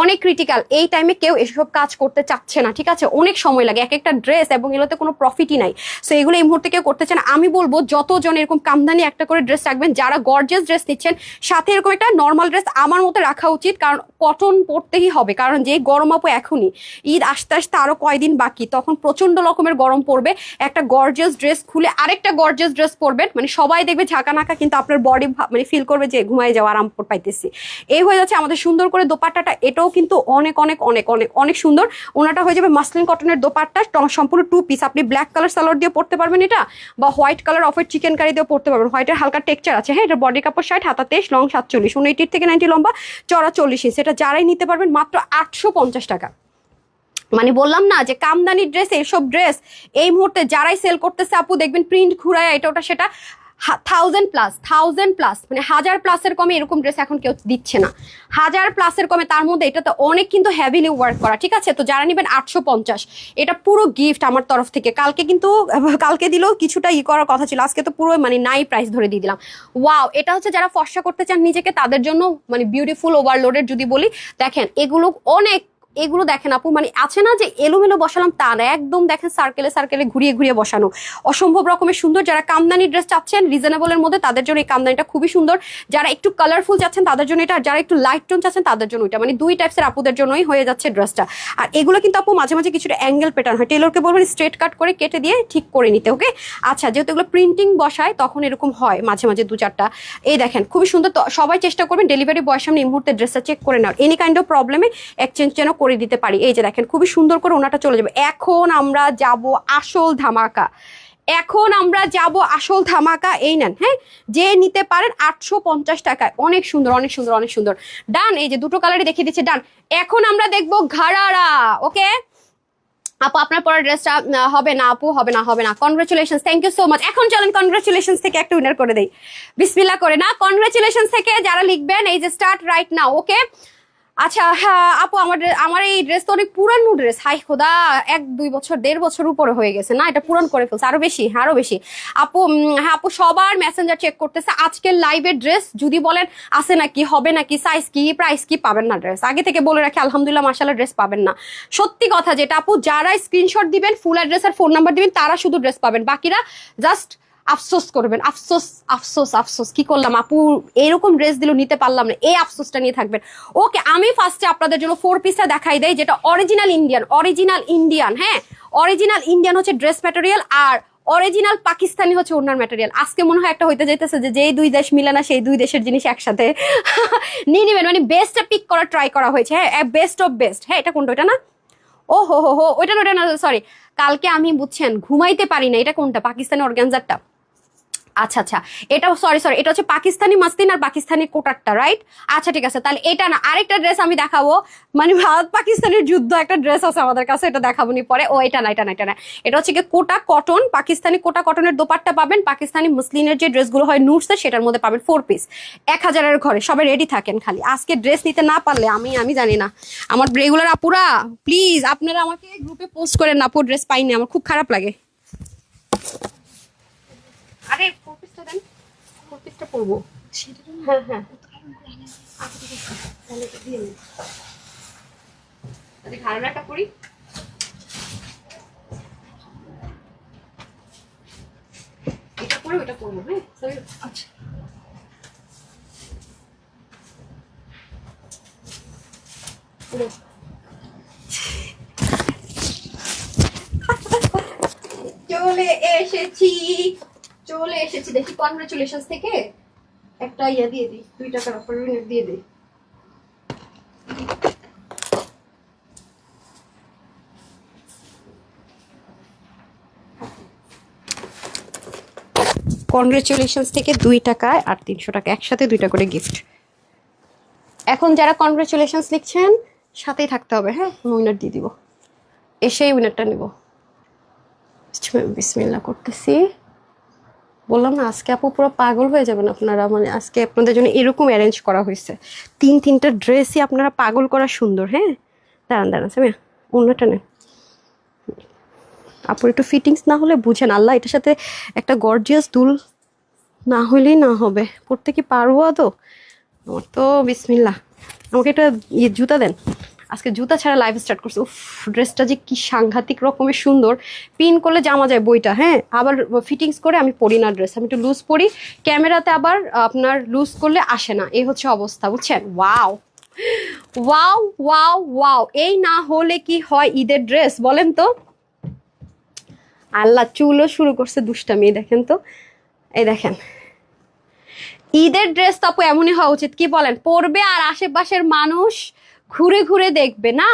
অনেক ক্রিটিক্যাল। এই টাইমে কেউ এসব কাজ করতে চাচ্ছে না, ঠিক আছে, অনেক সময় লাগে এক একটা ড্রেস, এবং এগুলোতে কোনো প্রফিটই নাই। সো এগুলো এই মুহূর্তে কেউ করতে চান। আমি বলবো যতজন এরকম কামদানি একটা করে ড্রেস রাখবেন, যারা গর্জিয়াস ড্রেস নিচ্ছেন, সাথে এরকম একটা নর্মাল ড্রেস আমার মতো রাখা উচিত, কারণ কটন পরতেই হবে, কারণ যে গরম আপু এখনই, ঈদ আসতে আসতে আরো কয়দিন বাকি, তখন প্রচন্ড রকমের গরম পড়বে। একটা গর্জিয়াস ড্রেস খুলে আরেকটা গর্জিয়াস ড্রেস পরবেন, মানে সবাই দেখবে ঝাঁকা নাকা, কিন্তু আপনার বডি মানে ফিল করবে যে ঘুমায় যাওয়া আরাম পাইতেছি। এই হয়ে যাচ্ছে আমাদের সুন্দর করে দোপাট্টাটা, এটাও কিন্তু অনেক অনেক অনেক অনেক অনেক সুন্দর। ওনাটা হয়ে যাবে মাসলিন কটনের দোপাট্টা, সম্পূর্ণ 2 পিস। আপনি ব্ল্যাক কালার সালোয়ার দিয়ে পরতে পারবেন এটা, বা white colour off white chicken curry দিয়েও পরতে পারবেন। হোয়াইটের হালকা টেক্সচার আছে, হ্যাঁ। এটা বডি কাপড় 60, হাতা 23, লং 47, 89 থেকে 90 লম্বা, চড়া 40 ইঞ্চ। এটা যারাই নিতে পারবেন মাত্র 850 টাকা। মানে বললাম না যে কামদানি ড্রেস, এইসব ড্রেস এই মুহূর্তে যারাই সেল করতেছে আপু দেখবেন প্রিন্ট ঘুরায় এটা ওটা সেটা 1000+, মানে 1000+-এর কমে এরকম ড্রেস এখন কেউ দিচ্ছে না। 1000+-এর কমে, তার মধ্যে এটা তো অনেক কিন্তু হেভিলি ওয়ার্ক করা, ঠিক আছে। তো যারা নেবেন 850, এটা পুরো গিফট আমার তরফ থেকে। কালকে দিলেও কিছুটা করার কথা ছিল, আজকে তো পুরো মানে নাই প্রাইস ধরে দিয়ে দিলাম। ওয়াও, এটা হচ্ছে যারা ফর্সা করতে চান নিজেকে, তাদের জন্য মানে বিউটিফুল ওভারলোডের যদি বলি, দেখেন এগুলো অনেক, এগুলো দেখেন আপু, মানে আছে না যে এলোমেলো বসালাম তা না, একদম দেখেন সার্কেলে সার্কেলে ঘুরিয়ে ঘুরিয়ে বসানো, অসম্ভব রকমের সুন্দর। যারা কামদানি ড্রেস চাচ্ছেন রিজনেবলের মধ্যে, তাদের জন্য এই কামদানিটা খুবই সুন্দর। যারা একটু কালারফুল চাচ্ছেন তাদের জন্য এটা, আর যারা একটু লাইট টোন চাচ্ছেন তাদের জন্য এটা, মানে 2 টাইপসের আপুদের জন্যই হয়ে যাচ্ছে ড্রেসটা। আর এগুলো কিন্তু আপু মাঝে মাঝে কিছুটা অ্যাঙ্গেল প্যাটার্ন হয়, টেলরকে বলবেন স্ট্রেট কাট করে কেটে দিয়ে ঠিক করে নিতে, ওকে। আচ্ছা, যেহেতু এগুলো প্রিন্টিং বসায় তখন এরকম হয় মাঝে মাঝে 2-4টা। এই দেখেন খুবই সুন্দর। তো সবাই চেষ্টা করবেন ডেলিভারি বয়ের সামনে এই মুহূর্তে ড্রেসটা চেক করে নেওয়ার, এনি কাইন্ড অফ প্রবলেমে এক্সচেঞ্জ যেন করে দিতে পারি। এই যে দেখেন খুবই সুন্দর করে ওনাটা চলে যাবে। এখন আমরা যাব আসল ধামাকা, এই নেন, হ্যাঁ, যে নিতে পারেন 850 টাকায়, অনেক সুন্দর অনেক সুন্দর অনেক সুন্দর। ডান, এই যে দুটো কালারই দেখিয়ে দিচ্ছে, ডান। এখন আমরা দেখবো ঘাড়ারা, ওকে আপু। আপনার পরের ড্রেসটা হবে না আপু, হবে না। Congratulation, thank you so much. এখন চলেন কনগ্রাচুলেশন থেকে একটা উইনার করে দেই, বিসমিল্লাহ করে না। কনগ্রাচুলেশন থেকে যারা লিখবেন, এই যে স্টার্ট রাইট নাও, ওকে। আচ্ছা, হ্যাঁ আপু, আমার এই ড্রেস তো অনেক পুরানো ড্রেস, হাই খোদা, 1-2 বছর 1.5 বছর উপরে হয়ে গেছে না, এটা পুরান করে ফেলছে, আরো বেশি আপু। হ্যাঁ আপু, সবার মেসেঞ্জার চেক করতেছে আজকের লাইভের ড্রেস, যদি বলেন আছে নাকি, হবে নাকি, সাইজ কি, প্রাইস কি, পাবেন না ড্রেস। আগে থেকে বলে রাখি আলহামদুলিল্লাহ মাশাআল্লাহ ড্রেস পাবেন না। সত্যি কথা যেটা আপু, যারা স্ক্রিনশট দিবেন, ফুল অ্যাড্রেস আর ফোন নাম্বার দিবেন, তারা শুধু ড্রেস পাবেন, বাকিরা জাস্ট আফসোস করবেন। আফসোস কি করলাম আপু, এরকম ড্রেস দিল নিতে পারলাম না, এই আফসোসটা নিয়ে থাকবেন। ওকে, আমি ফার্স্টে আপনাদের জন্য 4 পিসটা দেখাই দেই, যেটা অরিজিনাল ইন্ডিয়ান, হ্যাঁ, অরিজিনাল ইন্ডিয়ান হচ্ছে ড্রেস ম্যাটেরিয়াল, আর অরিজিনাল পাকিস্তানি হচ্ছে ওনার ম্যাটেরিয়াল। আজকে মনে হয় একটা হইতে যাইতেছে যে যেই 2 দেশ মিলে না, সেই 2 দেশের জিনিস একসাথে নিয়ে নেবেন, মানে বেস্টটা পিক করা ট্রাই করা হয়েছে, হ্যাঁ, বেস্ট অফ বেস্ট। হ্যাঁ, এটা কোনটা, ওইটা না, ও হো, ওইটা না, সরি, কালকে আমি বুঝছেন ঘুমাইতে পারি না। এটা কোনটা, পাকিস্তানি অর্গানজারটা? আচ্ছা, এটা সরি, এটা হচ্ছে পাকিস্তানি মাসলিন আর পাকিস্তানি কোটারটা, রাইট? আচ্ছা ঠিক আছে, তাহলে এটা না, আরেকটা ড্রেস আমি দেখাবো, মানে ভারত পাকিস্তানের যুদ্ধ একটা ড্রেস আছে আমাদের কাছে, এটা দেখাবো নি পরে। ও এটা না, এটা হচ্ছে কি কোটা কটন, পাকিস্তানি কোটা কটনের দোপাট্টা পাবেন। পাকিস্তানি মুসলিনের যে ড্রেসগুলো হয় নুটসে, সেটার মধ্যে পাবেন 4 পিস, 1000-এর ঘরে। সবাই রেডি থাকেন, খালি আজকে ড্রেস নিতে না পারলে আমি জানি না। আমার রেগুলার আপুরা প্লিজ আপনারা আমাকে গ্রুপে পোস্ট করেন না, আপু ড্রেস পাইনি, আমার খুব খারাপ লাগে। আরে 4 পিসটা দেন, 4 পিসটা পরবো। হ্যাঁ, আচ্ছা ঠিক আছে, তাহলে এটা দিয়ে নিন, তাহলে ঘাড়াটা করি। এটা পরে ওটা পরবো, হ্যাঁ। আচ্ছা, চলে এসেছি দেখি কনগ্রাচুলেশনস থেকে একটা ইয়া দিয়ে দিই, 2 টাকার অফার দিয়ে দিই। কনগ্রাচুলেশনস থেকে 2 টাকায় আর 300 টাকা একসাথে 2টা করে গিফট। এখন যারা কনগ্রাচুলেশনস লিখছেন সাথেই থাকতে হবে, হ্যাঁ, উইনার দিয়ে দিব, এসেই উইনারটা নেব। বিসমিল্লাহ করতেছি। বললাম না আজকে আপু পুরো পাগল হয়ে যাবেন আপনারা, মানে আজকে আপনাদের জন্য এরকম অ্যারেঞ্জ করা হয়েছে, তিনটা ড্রেসই আপনারা পাগল করা সুন্দর। হ্যাঁ দাঁড়ান দাঁড়ান সামিয়া, অন্যটা নেন। আপুর একটু ফিটিংস না হলে বুঝেন আল্লাহ, এটার সাথে একটা গর্জিয়াস দুল না হলেই না হবে। পড়তে কি পারবো আদৌ? আমার তো বিসমিল্লাহ। আমাকে একটা জুতা দেন, আজকে জুতা ছাড়া লাইফ স্টার্ট করছে। উফ, ড্রেসটা যে কি সাংঘাতিক রকমের সুন্দর, পিন করলে জামা যায় বইটা। হ্যাঁ আবার ফিটিংস করে আমি পরি না ড্রেস, আমি একটু লুজ পরি, ক্যামেরাতে আবার আপনার লুজ করলে আসে না, এই হচ্ছে অবস্থা বুঝছেন। ওয়াও ওয়াও ওয়াও ওয়াও, এই না হলে কি হয় ঈদের ড্রেস বলেন তো? আল্লাহ চুলও শুরু করছে দুষ্টামি, দেখেন তো, এই দেখেন ঈদের ড্রেস তো আপু এমনই হওয়া উচিত, কি বলেন? পরবে আর আশেপাশের মানুষ ঘুরে ঘুরে দেখবে না,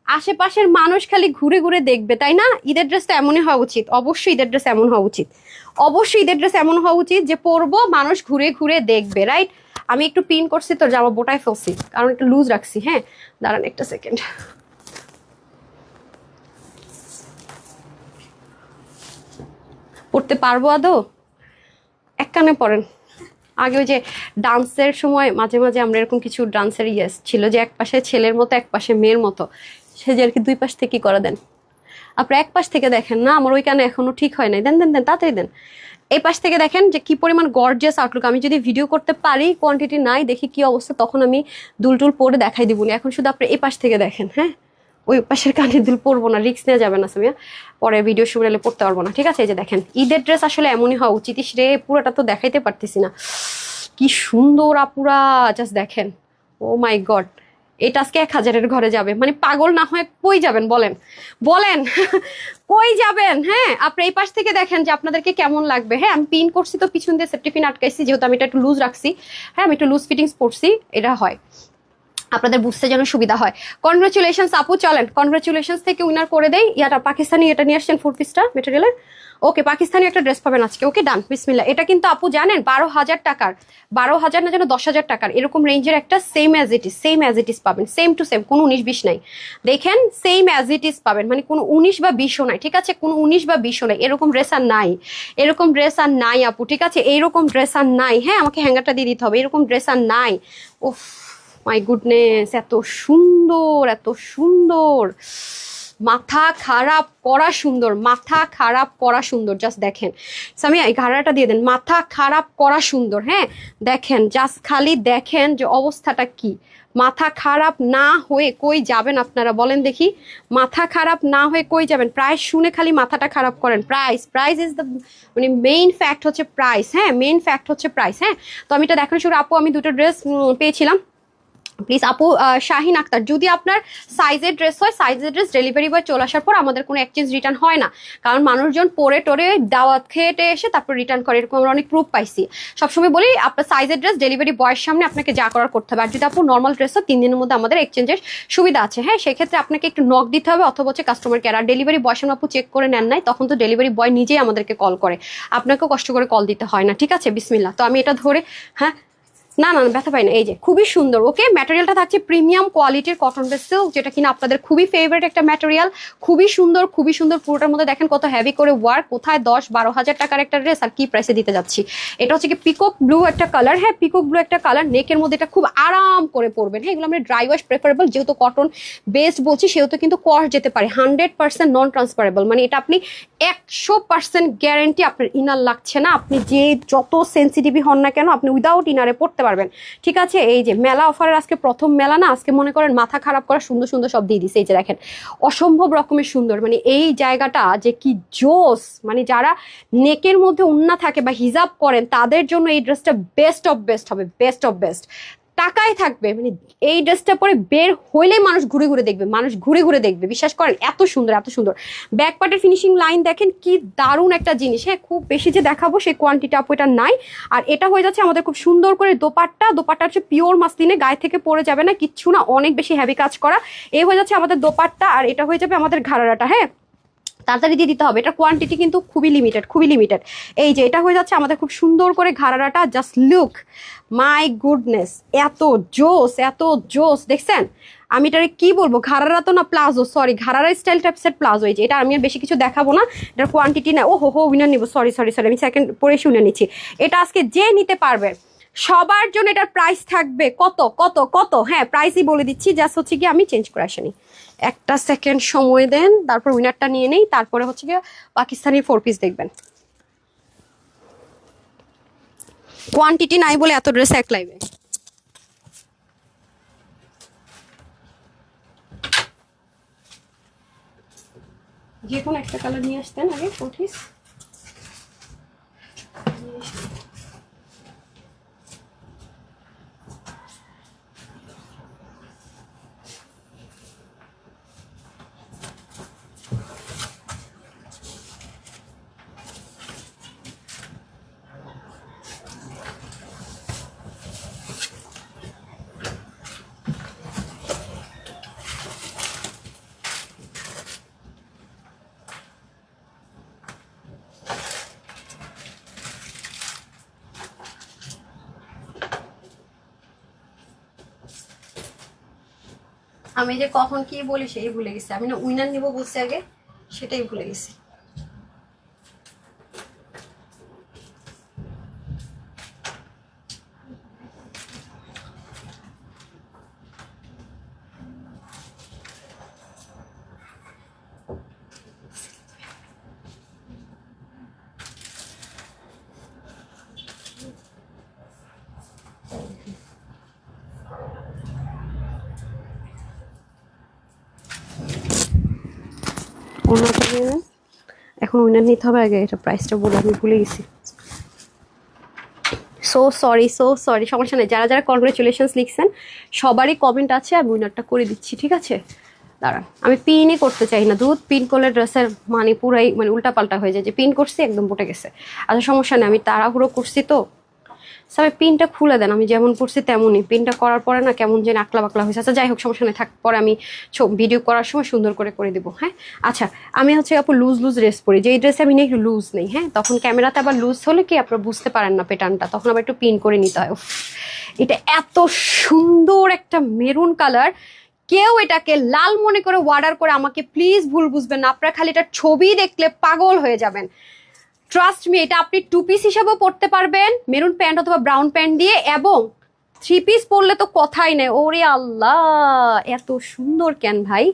আশেপাশের মানুষ খালি ঘুরে ঘুরে দেখবে, তাই না? ঈদের ড্রেসটা এমনই হওয়া উচিত, অবশ্যই ঈদের ড্রেস এমন হওয়া উচিত, অবশ্যই ঈদের ড্রেস এমন হওয়া উচিত যে পরবো মানুষ ঘুরে ঘুরে দেখবে, রাইট? আমি একটু পিন করছি তো জামা বোটায় ফেলছি, কারণ একটু লুজ রাখছি। হ্যাঁ দাঁড়ান একটা সেকেন্ড, পড়তে পারবো আদৌ? এক কানে পড়েন। আগে ওই যে ডান্সের সময় মাঝে মাঝে আমরা এরকম কিছু ডান্সের ইয়েস ছিল যে এক পাশে ছেলের মতো এক পাশে মেয়ের মতো, সে যে আর কি দুই পাশ থেকে করে দেন। আপনার এক পাশ থেকে দেখেন না, আমার ওই কানে এখনো ঠিক হয় নাই, দেন দেন দেন তাড়াতাড়ি দেন। এই পাশ থেকে দেখেন যে কি পরিমাণ গর্জিয়াস আউটলুক। আমি যদি ভিডিও করতে পারি, কোয়ান্টিটি নাই, দেখি কি অবস্থা, তখন আমি দুল টুল পরে দেখাই দিব না। এখন শুধু আপনি এই পাশ থেকে দেখেন। হ্যাঁ ওই পাশের কানে দুল পরবো না, রিস্ক নেওয়া যাবে না সামিয়া, পরে ভিডিও শুরু হলে পড়তে পারবো না। ঠিক আছে, এই যে দেখেন ঈদের ড্রেস আসলে এমনই হওয়া উচিত। রে পুরোটা তো দেখাইতে পারতেছি না, কি সুন্দর আপুরা, জাস্ট দেখেন। ও মাই গড, এটা আজকে 1000-এর ঘরে যাবে, মানে পাগল না হয়ে কই যাবেন বলেন, বলেন কই যাবেন? হ্যাঁ আপনি এই পাশ থেকে দেখেন যে আপনাদেরকে কেমন লাগবে। হ্যাঁ আমি পিন করছি তো, পিছন দিয়ে সেফটি পিন আটকাইছি, যেহেতু আমি এটা একটু লুজ রাখছি। হ্যাঁ আমি একটু লুজ ফিটিংস পরছি, এটা হয় আপনাদের বুঝতে যেন সুবিধা হয়। কনগ্রাচুলেশনস আপু, চলেন কনগ্রাচুলেশনস থেকে উইনার করে দেই। ইয়াটা পাকিস্তানি, এটা নিয়ে আসছেন 4 পিসটা মেটেরিয়ালের। ওকে পাকিস্তানি একটা ড্রেস পাবেন আজকে। ওকে ডান, বিসমিল্লাহ। এটা কিন্তু আপু জানেন 12,000 টাকার, 12,000 না যেন 10,000 টাকার এরকম রেঞ্জের একটা সেম অ্যাজ ইট ইজ পাবেন, সেম টু সেম, কোনো 19-20 নাই। দেখেন সেম অ্যাজ ইট ইজ পাবেন, মানে কোনো 19 বা 20ও নাই। ঠিক আছে, কোনো 19 বা 20ও নাই, এরকম ড্রেস আর নাই, এরকম ড্রেস আর নাই আপু। ঠিক আছে, এইরকম ড্রেস আর নাই। হ্যাঁ আমাকে হ্যাঙ্গারটা দিয়ে দিতে হবে, এরকম ড্রেস আর নাই। উফ মাই গুডনেস, এত সুন্দর, এত সুন্দর, মাথা খারাপ করা সুন্দর, মাথা খারাপ করা সুন্দর। জাস্ট দেখেন সামিয়া, এই ঘাড়াটা দিয়ে দেন, মাথা খারাপ করা সুন্দর। হ্যাঁ দেখেন, জাস্ট খালি দেখেন যে অবস্থাটা কি। মাথা খারাপ না হয়ে কই যাবেন আপনারা বলেন দেখি? মাথা খারাপ না হয়ে কই যাবেন? প্রাইস শুনে খালি মাথাটা খারাপ করেন। প্রাইস, প্রাইস ইজ দ্য মানে মেইন ফ্যাক্ট হচ্ছে প্রাইস। হ্যাঁ মেইন ফ্যাক্ট হচ্ছে প্রাইস। হ্যাঁ তো আমি এটা দেখানো শুরু। আপু আমি দুটো ড্রেস পেয়েছিলাম, প্লিজ আপু শাহিন আক্তার, যদি আপনার সাইজের ড্রেস হয়, সাইজের ড্রেস ডেলিভারি বয় চলে আসার পর আমাদের কোনো এক্সচেঞ্জ রিটার্ন হয় না, কারণ মানুষজন পরে টোরে দাওয়াত খেয়ে এসে তারপর রিটার্ন করে, এরকম আমরা অনেক প্রুফ পাইছি। সবসময় বলি আপনার সাইজের ড্রেস ডেলিভারি বয়ের সামনে আপনাকে যা করার করতে হবে। আর যদি আপু নর্মাল ড্রেস হয় 3 দিনের মধ্যে আমাদের এক্সচেঞ্জের সুবিধা আছে। হ্যাঁ সেক্ষেত্রে আপনাকে একটু নক দিতে হবে, অথবা হচ্ছে কাস্টমার কেয়ার। আর ডেলিভারি বয়ের সামনে আপু চেক করে নেন নাই, তখন তো ডেলিভারি বয় নিজেই আমাদেরকে কল করে, আপনাকেও কষ্ট করে কল দিতে হয় না। ঠিক আছে বিসমিল্লাহ। তো আমি এটা ধরে, হ্যাঁ না না ব্যথা পাই না। এই যে খুবই সুন্দর। ওকে ম্যাটেরিয়ালটা থাকছে প্রিমিয়াম কোয়ালিটির কটন বেস সিল্ক, যেটা কিনা আপনাদের খুবই ফেভারিট একটা ম্যাটেরিয়াল। খুবই সুন্দর, খুবই সুন্দর। পুরোটার মধ্যে দেখেন কত হেভি করে ওয়ার্ক, কোথায় 10-12 হাজার টাকার একটা ড্রেস আর কি প্রাইসে দিতে যাচ্ছি। এটা হচ্ছে কি পিকক ব্লু একটা কালার। হ্যাঁ পিকক ব্লু একটা কালার, নেকের মধ্যে এটা খুব আরাম করে পরবেন। হ্যাঁ এগুলো আমরা ড্রাই ওয়াশ প্রেফারেবল, যেহেতু কটন বেসড বলছি সেহেতু কিন্তু কস যেতে পারে। 100% নন ট্রান্সফারেবল, মানে এটা আপনি 100% গ্যারেন্টি আপনার ইনার লাগছে না। আপনি যে যত সেন্সিটিভই হন না কেন আপনি উইদাউট ইনারে পড়তে পারবেন। ঠিক আছে, এই যে মেলা অফারের আজকে প্রথম মেলা না, আজকে মনে করেন মাথা খারাপ করা সুন্দর সুন্দর সব দিয়ে দিছে। এই যে দেখেন অসম্ভব রকমের সুন্দর, মানে এই জায়গাটা যে কি জোস, মানে যারা নেকের মধ্যে উন্না থাকে বা হিজাব করেন তাদের জন্য এই ড্রেসটা বেস্ট অফ বেস্ট হবে, বেস্ট অফ বেস্ট। টাকায় থাকবে, মানে এই ড্রেসটা পরে বের হইলে মানুষ ঘুরে ঘুরে দেখবে, মানুষ ঘুরে ঘুরে দেখবে, বিশ্বাস করেন এত সুন্দর, এত সুন্দর। ব্যাক পার্টের ফিনিশিং লাইন দেখেন কি দারুণ একটা জিনিস। হ্যাঁ খুব বেশি যে দেখাবো সেই কোয়ান্টিটি আপু এটা নাই। আর এটা হয়ে যাচ্ছে আমাদের খুব সুন্দর করে দোপাট্টা, দোপাট্টা হচ্ছে পিওর মাসলিনে, গায়ে থেকে পরে যাবে না কিচ্ছু না, অনেক বেশি হেভি কাজ করা। এই হয়ে যাচ্ছে আমাদের দোপাট্টা, আর এটা হয়ে যাবে আমাদের ঘাড়াটা। হ্যাঁ তাড়াতাড়ি দিয়ে দিতে হবে, এটা কোয়ান্টিটি কিন্তু খুবই লিমিটেড, খুবই লিমিটেড। এই যে এটা হয়ে যাচ্ছে আমাদের খুব সুন্দর করে ঘাড়াটা, জাস্ট লুক মাই গুডনেস, এত জোস, এত জোস দেখছেন। আমি এটারে কি বলবো, ঘাড়ারা তো না, প্লাজো, সরি ঘাড়ারা স্টাইল টাইপসের প্লাজো। এই যে এটা আমি আর বেশি কিছু দেখাবো না, এটার কোয়ান্টিটি না। ও হো উইনার নিবো, সরি সরি সরি, আমি সেকেন্ড পরে শুনে নিচ্ছি। এটা আজকে যে নিতে পারবে সবার জন্য এটার প্রাইস থাকবে কত কত কত, হ্যাঁ প্রাইসই বলে দিচ্ছি, জাস্ট হচ্ছে কি আমি চেঞ্জ করে আসিনি, একটা সেকেন্ড সময় দেন, তারপর উইনারটা নিয়ে নেই, তারপরে হচ্ছে কি পাকিস্তানি 4 পিস দেখবেন। কোয়ান্টিটি নাই বলে এত ড্রেস এক লাইভে। যে কোনো একটা কালার নিয়ে আসতেন আগে 4 পিস। আমি যে কখন কি বলি সেই ভুলে গেছি, আমি না উইনার নিব বলছি আগে, সেটাই ভুলে গেছি। এখন উইনার নিতে হবে আগে, এটা প্রাইসটা বলে আমি ভুলে গেছি। সো সরি সমস্যা নেই, যারা যারা কনগ্রেচুলেশনস লিখছেন সবারই কমেন্ট আছে, আমি উইনারটা করে দিচ্ছি, ঠিক আছে? দাঁড়ান, আমি পিনই করতে চাই না, দুধ পিন করলে ড্রেসের মানে পুরাই মানে উল্টাপাল্টা হয়ে যায়, যে পিন করছি একদম বটে গেছে। আচ্ছা সমস্যা নেই, আমি তাড়াহুড়ো করছি তো, সবাই পিনটা খুলে দেন, আমি যেমন করছি তেমনই, পিনটা করার পরে না কেমন যেন আকলা বাকলা হয়েছে। আচ্ছা যাই হোক সমস্যা নেই, থাক, পরে আমি ভিডিও করার সময় সুন্দর করে দেবো। হ্যাঁ আচ্ছা, আমি হচ্ছে আপু লুজ ড্রেস পরি, যেই ড্রেসে আমি একটু লুজ নেই, হ্যাঁ তখন ক্যামেরাতে আবার লুজ হলে কি আপনারা বুঝতে পারেন না প্যাটার্নটা, তখন আবার একটু পিন করে নিতে হয়। এটা এত সুন্দর একটা মেরুন কালার, কেউ এটাকে লাল মনে করে অর্ডার করে আমাকে প্লিজ ভুল বুঝবেন না, আপনারা খালি এটার ছবি দেখলে পাগল হয়ে যাবেন। ট্রাস্ট মি, এটা আপনি 2 পিস হিসাবেও পরতে পারবেন মেরুন প্যান্ট অথবা ব্রাউন প্যান্ট দিয়ে, এবং 3 পিস পরলে তো কথাই নেই। ওরে আল্লাহ এত সুন্দর কেন ভাই,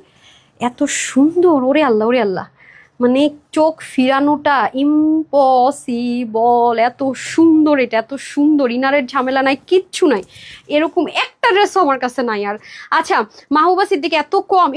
এত সুন্দর, ওরে আল্লাহ ওরে আল্লাহ, মানে চোখ ফিরানোটা ইম্পসিবল, এত সুন্দর, এটা এত সুন্দর, ইনারের ঝামেলা নাই, কিচ্ছু নাই, এরকম একটা ড্রেসও আমার কাছে নাই। আর আচ্ছা মাহবুবা সিদ্দিকী এত কম,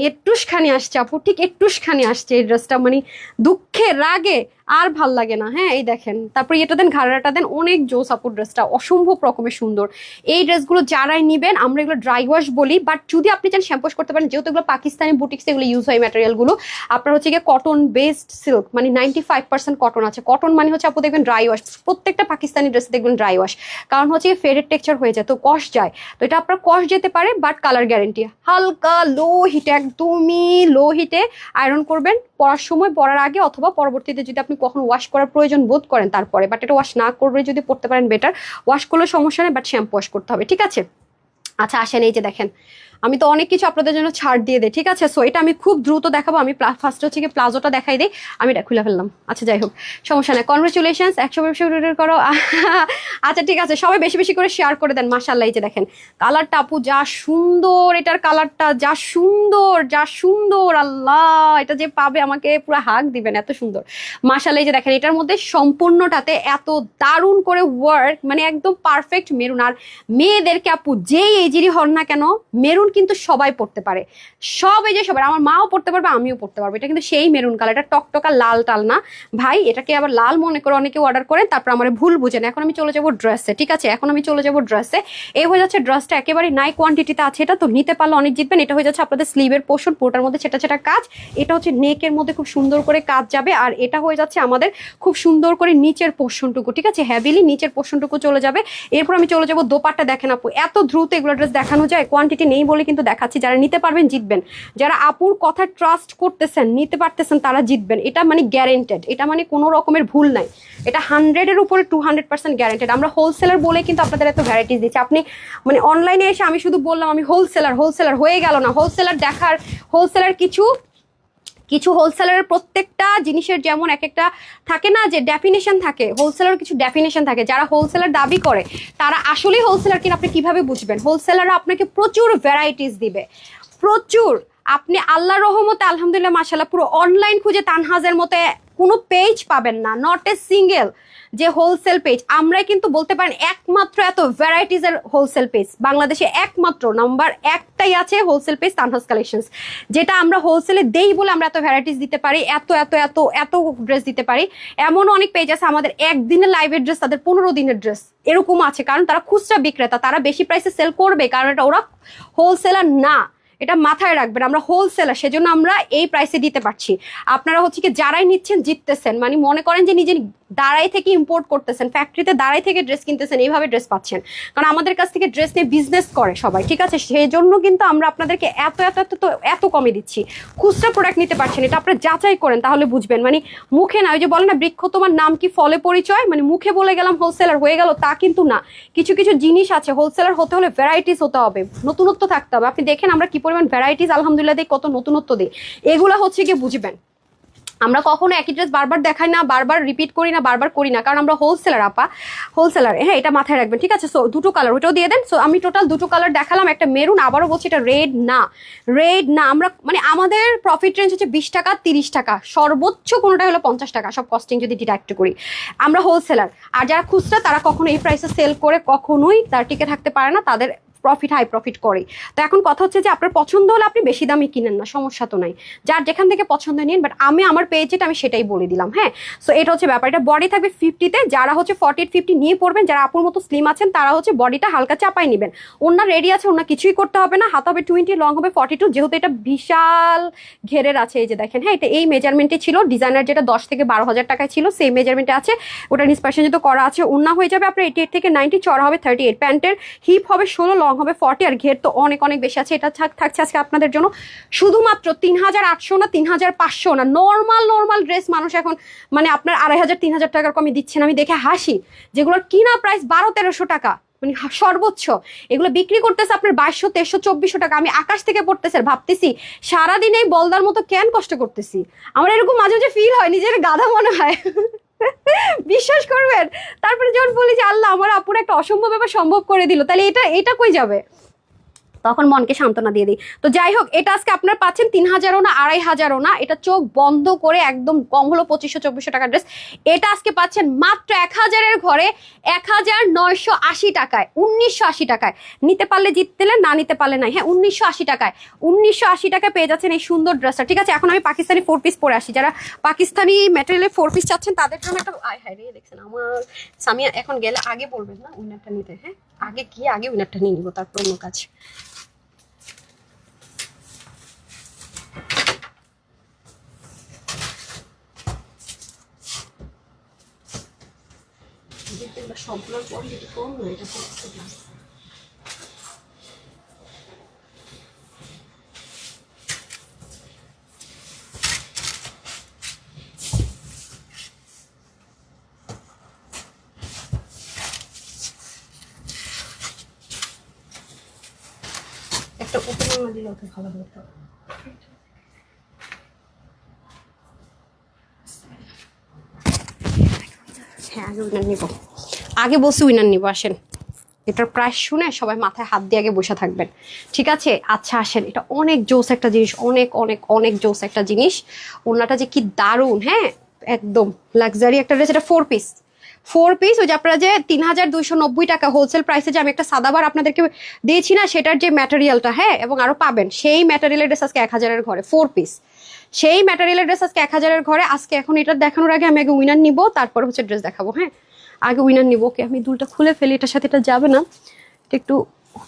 একটুখানি আসছে আপু, ঠিক একটুখানি আসছে এই ড্রেসটা, মানে দুঃখে রাগে আর ভাল লাগে না। হ্যাঁ এই দেখেন, তারপরে এটা দেন, ঘাড়াটা দেন, অনেক জোস আপুর ড্রেসটা, অসম্ভব রকমের সুন্দর। এই ড্রেসগুলো যারাই নিবেন, আমরা এগুলো ড্রাই ওয়াশ বলি, বাট যদি আপনি চান শ্যাম্পু করতে পারেন, যেহেতু এগুলো পাকিস্তানি বুটিক্স এগুলো ইউজ হয় ম্যাটেরিয়ালগুলো, আপনার হচ্ছে গিয়ে কটন বেসড সিল্ক, মানে 95% কটন আছে। কটন মানে হচ্ছে আপু দেখবেন ড্রাই ওয়াশ, প্রত্যেকটা পাকিস্তানি ড্রেসে দেখবেন ড্রাই ওয়াশ, কারণ হচ্ছে ফেডেড টেক্সচার হয়ে যায় তো কষ যায়, তো এটা আপনার কষ যেতে পারে, বাট কালার গ্যারেন্টি। হালকা লো হিটে, একদমই লো হিটে আয়রন করবেন পরার সময়, পরার আগে অথবা পরবর্তীতে যদি আপনি কখনো ওয়াশ করার প্রয়োজন বোধ করেন তারপরে, বাট এটা ওয়াশ না করবে যদি পড়তে পারেন বেটার, ওয়াশ করলে সমস্যা নেই, বাট শ্যাম্পু ওয়াশ করতে হবে, ঠিক আছে? আচ্ছা আসেন, এই যে দেখেন, আমি তো অনেক কিছু আপনাদের জন্য ছাড় দিয়ে দেয়, ঠিক আছে? সো এটা আমি খুব দ্রুত দেখাবো, আমি ফার্স্ট হচ্ছে কি প্লাজোটা দেখাই দিই, আমি এটা খুলে ফেললাম। আচ্ছা যাই হোক সমস্যা নেই, কনগ্রেচুলেশনস 100 করো। আচ্ছা ঠিক আছে, সবাই বেশি বেশি করে শেয়ার করে দেন। মাশাআল্লাহ, এই যে দেখেন কালারটা আপু যা সুন্দর, এটার কালারটা যা সুন্দর, যা সুন্দর, আল্লাহ এটা যে পাবে আমাকে পুরো হাগ দিবেন, এত সুন্দর মাশাআল্লাহ। এই যে দেখেন এটার মধ্যে সম্পূর্ণটাতে এত দারুণ করে ওয়ার্ক, মানে একদম পারফেক্ট মেরুন। আর মেয়েদেরকে আপু যেই এজেরই হন না কেন, মেরুন কিন্তু সবাই পড়তে পারে, সব এই যে সবাই, আমার মাও পড়তে পারবে, আমিও পড়তে পারবো। এটা কিন্তু সেই মেরুন কালার, এটা টকটকা লাল টাল না ভাই, এটাকে আবার লাল মনে করে অনেকে অর্ডার করেন, তারপর আমার ভুল বুঝেন। এখন আমি চলে যাবো ড্রেসে, ঠিক আছে? এখন আমি চলে যাবো ড্রেসে। এই হয়ে যাচ্ছে ড্রেসটা, একেবারে নাই কোয়ান্টিটিতে আছে এটা, তো নিতে পারলে অনেক জিতবেন। এটা হয়ে যাচ্ছে আপনাদের স্লিভের পোর্শন, পুরোটার মধ্যে ছেটা ছেটা কাজ, এটা হচ্ছে নেকের মধ্যে খুব সুন্দর করে কাজ যাবে, আর এটা হয়ে যাচ্ছে আমাদের খুব সুন্দর করে নিচের পোর্শনটুকু, ঠিক আছে? হেভিলি নিচের পোর্শনটুকু চলে যাবে। এরপর আমি চলে যাবো দোপাট্টা, দেখেন আপু এত দ্রুত এগুলো ড্রেস দেখানো যায়, কোয়ান্টিটি নেই বলে কিন্তু দেখাচ্ছি। যারা নিতে পারবেন জিতবেন, যারা আপুর কথা ট্রাস্ট করতেছেন নিতে পারতেছেন তারা জিতবেন, এটা মানে গ্যারেন্টেড, এটা মানে কোনো রকমের ভুল নাই, এটা 100-এর উপরে 200% গ্যারেন্টেড। আমরা হোলসেলার বলে কিন্তু আপনাদের এত ভ্যারাইটিস দিচ্ছি। আপনি মানে অনলাইনে এসে আমি শুধু বললাম আমি হোলসেলার হয়ে গেল না। হোলসেলার দেখার, হোলসেলার কিছু হোলসেলারের প্রত্যেকটা জিনিসের যেমন এক একটা থাকে না যে ডেফিনেশন থাকে, হোলসেলার কিছু ডেফিনেশন থাকে। যারা হোলসেলার দাবি করে তারা আসলেই হোলসেলার কিনা আপনি কিভাবে বুঝবেন? হোলসেলাররা আপনাকে প্রচুর ভ্যারাইটিস দিবে, প্রচুর। আপনি আল্লাহর রহমতে আলহামদুলিল্লাহ মাশাআল্লাহ পুরো অনলাইন খুঁজে তানহাজের মতো কোনো পেজ পাবেন না, নট এ সিঙ্গেল যে হোলসেল পেজ। আমরাই কিন্তু বলতে পারেন একমাত্র এত ভ্যারাইটিসের হোলসেল পেজ বাংলাদেশে, একমাত্র নাম্বার একটাই আছে হোলসেল পেজ তানহাজ কালেকশনস, যেটা আমরা হোলসেলে দেই বলে আমরা এত ভ্যারাইটিস দিতে পারি, এত এত এত এত ড্রেস দিতে পারি। এমনও অনেক পেজ আছে আমাদের একদিনের লাইভের ড্রেস তাদের 15 দিনের ড্রেস এরকম আছে, কারণ তারা খুচরা বিক্রেতা, তারা বেশি প্রাইসে সেল করবে, কারণ এটা ওরা হোলসেলার না, এটা মাথায় রাখবেন। আমরা হোলসেলার, সেজন্য আমরা এই প্রাইসে দিতে পারছি। আপনারা হচ্ছে কি যারাই নিচ্ছেন জিততেছেন, মানে মনে করেন যে নিজে দাঁড়াই থেকে ইম্পোর্ট করতেছেন, ফ্যাক্টরিতে দাঁড়াই থেকে ড্রেস কিনতেছেন, এইভাবে ড্রেস পাচ্ছেন, কারণ আমাদের কাছ থেকে ড্রেস নিয়ে বিজনেস করে সবাই, ঠিক আছে? সেই জন্য কিন্তু আমরা আপনাদেরকে এত এত এত এত কমে দিচ্ছি। খুচরা প্রোডাক্ট নিতে পারছেন, এটা আপনারা যাচাই করেন তাহলে বুঝবেন। মানে মুখে না, ওই যে বলে না বৃক্ষ তোমার নাম কি ফলে পরিচয়, মানে মুখে বলে গেলাম হোলসেলার হয়ে গেল তা কিন্তু না। কিছু কিছু জিনিস আছে, হোলসেলার হতে হলে ভ্যারাইটিস হতে হবে, নতুনত্ব থাকতে হবে। আপনি দেখেন আমরা কি পরিমাণ ভ্যারাইটিস আলহামদুলিল্লাহ দিই, কত নতুনত্ব দিই, এগুলা হচ্ছে গিয়ে বুঝবেন। আমরা কখনো একই ড্রেস বারবার দেখাই না, বারবার রিপিট করি না, বারবার করি না, কারণ আমরা হোলসেলার আপা, হোলসেলার। হ্যাঁ, এটা মাথায় রাখবেন, ঠিক আছে? সো দুটো কালার ওইটাও দিয়ে দেন। সো আমি টোটাল দুটো কালার দেখালাম, একটা মেরুন, আবারও বলছি এটা রেড না, রেড না। আমরা মানে আমাদের প্রফিট রেঞ্জ হচ্ছে 20 টাকা 30 টাকা, সর্বোচ্চ কোনোটা হলো 50 টাকা, সব কস্টিং যদি ডিডাক্ট করি। আমরা হোলসেলার, আর যারা খুচরা তারা কখনো এই প্রাইসে সেল করে কখনোই তার টিকে থাকতে পারে না, তাদের হাই প্রফিট করে। তো এখন কথা হচ্ছে যে আপনার পছন্দ হলে আপনি বেশি দামি কিনেন না, সমস্যা তো নাই, যার যেখান থেকে পছন্দ নিন। বাট আমি আমার পেজে আমি সেটাই বলে দিলাম। হ্যাঁ, সো এটা হচ্ছে ব্যাপার। এটা বডি থাকবে 50-তে, যারা হচ্ছে 40-50 নিয়ে পড়বেন, যারা আপুর মতো স্লিম আছেন তারা হচ্ছে বডিটা হালকা চাপাই নেবেন। ওনার রেডি আছে, ওনার কিছুই করতে হবে না। হাত হবে 20, লং হবে 42, যেহেতু এটা বিশাল ঘেরের আছে, এই যে দেখেন। হ্যাঁ, এটা এই মেজারমেন্টে ছিল, ডিজাইনার যেটা 10 থেকে 12,000 টাকায় ছিল সেই মেজারমেন্টে আছে, ওটা ইন্সপিরেশন যেহেতু করা আছে। ওনা হয়ে যাবে আপনার 88 থেকে 90, চড়া হবে 38, প্যান্টের হিপ হবে 16, লং হবে 40, আর ঘের তো অনেক অনেক বেশি আছে। এটা থাকছে আজকে আপনাদের জন্য শুধুমাত্র 3,800 না, 3,500 না। নর্মাল ড্রেস মানুষ এখন মানে আপনার 2,500-3,000 টাকার কমে দিচ্ছেন, আমি দেখে হাসি। যেগুলোর কিনা প্রাইস 1200-1300 টাকা, মানে সর্বোচ্চ, এগুলো বিক্রি করতেছে আপনার 2200, 2300, 2400 টাকা। আমি আকাশ থেকে পড়তেছে ভাবতেছি সারাদিন এই বলদার মতো কেন কষ্ট করতেছি। আমার এরকম মাঝে মাঝে ফিল হয়, নিজের গাধা মনে হয়। বিশ্বাস করবেন, তারপরে যখন বলি যে আল্লাহ আমার আপুর একটা অসম্ভব ব্যাপার সম্ভব করে দিল, তাহলে এটা কই যাবে, তখন মনকে সান্ত্বনা দিয়ে দিই। তো যাই হোক, এটা আজকে আপনার পাচ্ছেন 3,000-ও না, 2,500-ও না, এটা চোখ বন্ধ করে একদম কম হলো 2500-2400 টাকার ড্রেস। এটা আজকে পাচ্ছেন মাত্র 1,000-এর ঘরে 1,980 টাকায়, 1,980 টাকায়। নিতে পারলে জিততেলেন, না নিতে পারলে নাই। হ্যাঁ, 1,980 টাকায়, 1,980 টাকায় পেয়ে যাচ্ছেন এই সুন্দর ড্রেসটা, ঠিক আছে? এখন আমি পাকিস্তানি 4 পিস পরে আসি। যারা পাকিস্তানি ম্যাটেরিয়ালের 4 পিস চাচ্ছেন তাদের জন্য একটা হায় রে, দেখছেন আমার সামিয়া এখন গেলে আগে বলবেন না উইনারটা নিতে। হ্যাঁ, আগে গিয়ে আগে উইনারটা নিয়ে নিবো, তারপর অন্য কাজ। সবগুলোর কোয়ান্টিটি কম না, এটা একটা উপকরণ দিলে ওকে ভালো হতো। হ্যাঁ, আগে উইনার নিব, আগে বসে উইনার নিব। আসেন, এটার প্রাইস শুনে সবাই মাথায় হাত দিয়ে আগে বসে থাকবেন, ঠিক আছে? আচ্ছা আসেন, এটা অনেক জোস একটা জিনিস, অনেক অনেক অনেক জোস একটা জিনিস। ওনাটা যে কি দারুণ, হ্যাঁ একদম লাক্সারি একটা ড্রেস। এটা 4 পিস, 4 পিস। ওই যে আপনারা যে 3,290 টাকা হোলসেল প্রাইসে যে আমি একটা সাদাবার আপনাদেরকে দিয়েছি না, সেটার যে ম্যাটেরিয়ালটা, হ্যাঁ, এবং আরো পাবেন সেই ম্যাটেরিয়ালের ড্রেস আজকে 1,000-এর ঘরে 4 পিস। সেই ম্যাটেরিয়ালের ড্রেস আজকে 1,000-এর ঘরে। আজকে এখন এটা দেখানোর আগে আমি আগে উইনার নিব, তারপর হচ্ছে ড্রেস দেখাবো। হ্যাঁ, আগে উইনার নিব। ওকে, আমি দুলটা খুলে ফেলি, এটার সাথে এটা যাবে না, এটা একটু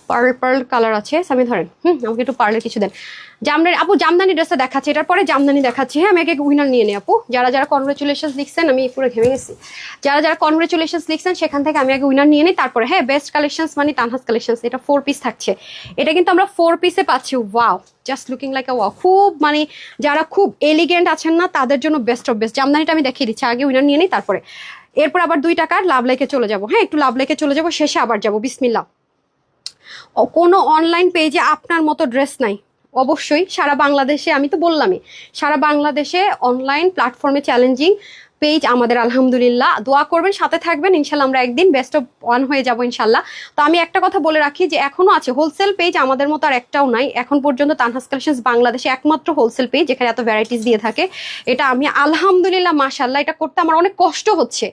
পার্ল পার্ল কালার আছে, সামি ধরেন, আমাকে একটু পার্লের কিছু দেন। জামদানি আপু, জামদানি ড্রেসটা দেখাচ্ছি, এটার পরে জামদানি দেখাচ্ছি। হ্যাঁ, আমি একে উইনার নিয়ে নিই আপু। যারা যারা কনগ্রেচুলেশনস লিখছেন, আমি পুরো ঘেমে গেছি। যারা যারা কনগ্রেচুলেশনস লিখছেন সেখান থেকে আমি আগে উইনার নিয়ে নিই, তারপরে হ্যাঁ বেস্ট কালেকশনস মানে তানহাস কালেকশনস। এটা 4 পিস থাকছে, এটা কিন্তু আমরা 4 পিসে পাচ্ছি। ওয়াও, জাস্ট লুকিং লাইক আ ওয়াও। খুব মানে যারা খুব এলিগেন্ট আছেন না, তাদের জন্য বেস্ট অফ বেস্ট। জামদানিটা আমি দেখিয়ে দিচ্ছি, আগে উইনার নিয়ে নিই, তারপরে এরপর আবার 2 টাকার লাভ লাইকে চলে যাবো। হ্যাঁ, একটু লাভ লাইকে চলে যাবো, শেষে আবার যাবো। বিসমিল্লাহ। কোনো অনলাইন পেজে আপনার মতো ড্রেস নাই। অবশ্যই সারা বাংলাদেশে, আমি তো বললামই, সারা বাংলাদেশে অনলাইন প্ল্যাটফর্মে চ্যালেঞ্জিং পেজ আমাদের। আলহামদুলিল্লাহ, দোয়া করবেন, সাথে থাকবেন, ইনশাল্লাহ আমরা একদিন বেস্ট অফ ওয়ান হয়ে যাবো ইনশাল্লাহ। তো আমি একটা কথা বলে রাখি যে এখনো আছে হোলসেল পেজ, আমাদের মতো আর একটাও নাই এখন পর্যন্ত। তানহাস কালেকশনস বাংলাদেশে একমাত্র হোলসেল পেজ যেখানে এত ভ্যারাইটিস দিয়ে থাকে। এটা আমি আলহামদুলিল্লাহ মাশাল্লাহ, এটা করতে আমার অনেক কষ্ট হচ্ছে,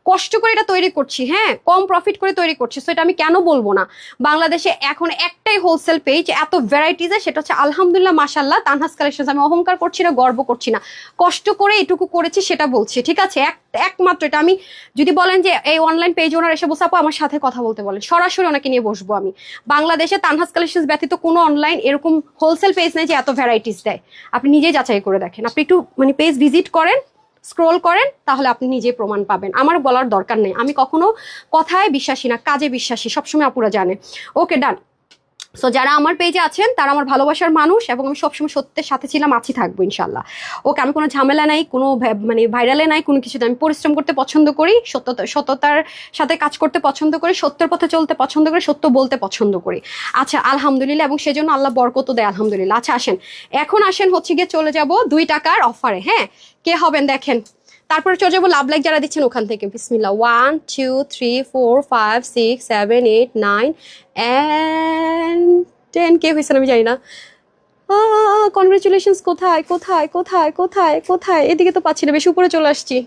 কষ্ট করে এটা তৈরি করছি। হ্যাঁ, কম প্রফিট করে তৈরি করছি, সো এটা আমি কেন বলবো না। বাংলাদেশে এখন একটাই হোলসেল পেজ এত ভ্যারাইটিসের, সেটা হচ্ছে আলহামদুলিল্লাহ মাশাল্লাহ তানহাস কালেকশনস। আমি অহংকার করছি না, গর্ব করছি না, কষ্ট করে এটুকু করেছি সেটা বলছি, ঠিক আছে। একমাত্র এটা আমি, যদি বলেন যে এই অনলাইন পেজ ওনার এসে বসে আপু আমার সাথে কথা বলতে বলেন, সরাসরি ওনাকে নিয়ে বসবো আমি। বাংলাদেশে তানহাস কালেকশনস ব্যতীত কোনো অনলাইন এরকম হোলসেল পেজ নেই যে এত ভ্যারাইটিস দেয়। আপনি নিজেই যাচাই করে দেখেন, আপনি একটু মানে পেজ ভিজিট করেন, স্ক্রোল করেন, তাহলে আপনি নিজেই প্রমাণ পাবেন। আমার বলার দরকার নেই, আমি কখনো কথায় বিশ্বাসী না, কাজে বিশ্বাসী, সবসময় আপুরা জানে। ওকে, ডান। সো যারা আমার পেজে আছেন তারা আমার ভালোবাসার মানুষ, এবং আমি সবসময় সত্যের সাথে ছিলাম, আছি, থাকবো ইনশাল্লাহ। ওকে, আমি কোনো ঝামেলা নাই, কোনো মানে ভাইরালে নাই, কোনো কিছুতে। আমি পরিশ্রম করতে পছন্দ করি, সততার সাথে কাজ করতে পছন্দ করি, সত্যের পথে চলতে পছন্দ করি, সত্য বলতে পছন্দ করি। আচ্ছা, আলহামদুলিল্লাহ, এবং সেজন্য আল্লাহ বরকত দেয়, আলহামদুলিল্লাহ। আচ্ছা আসেন, এখন আসেন হচ্ছে গিয়ে চলে যাব 2 টাকার অফারে। হ্যাঁ, কে হবেন দেখেন, তারপরে চলে যাবো লাভ লাইক যারা দিচ্ছেন ওখান থেকে। বিসমিল্লাহ। 1 2 3 4 5 6 7 8 9 and 10 কে হয়েছেন আমি জানি না। কনগ্রেচুলেশনস। কোথায় কোথায় কোথায় কোথায় কোথায়? এদিকে তো পাচ্ছি না, বেশি উপরে চলে আসছি।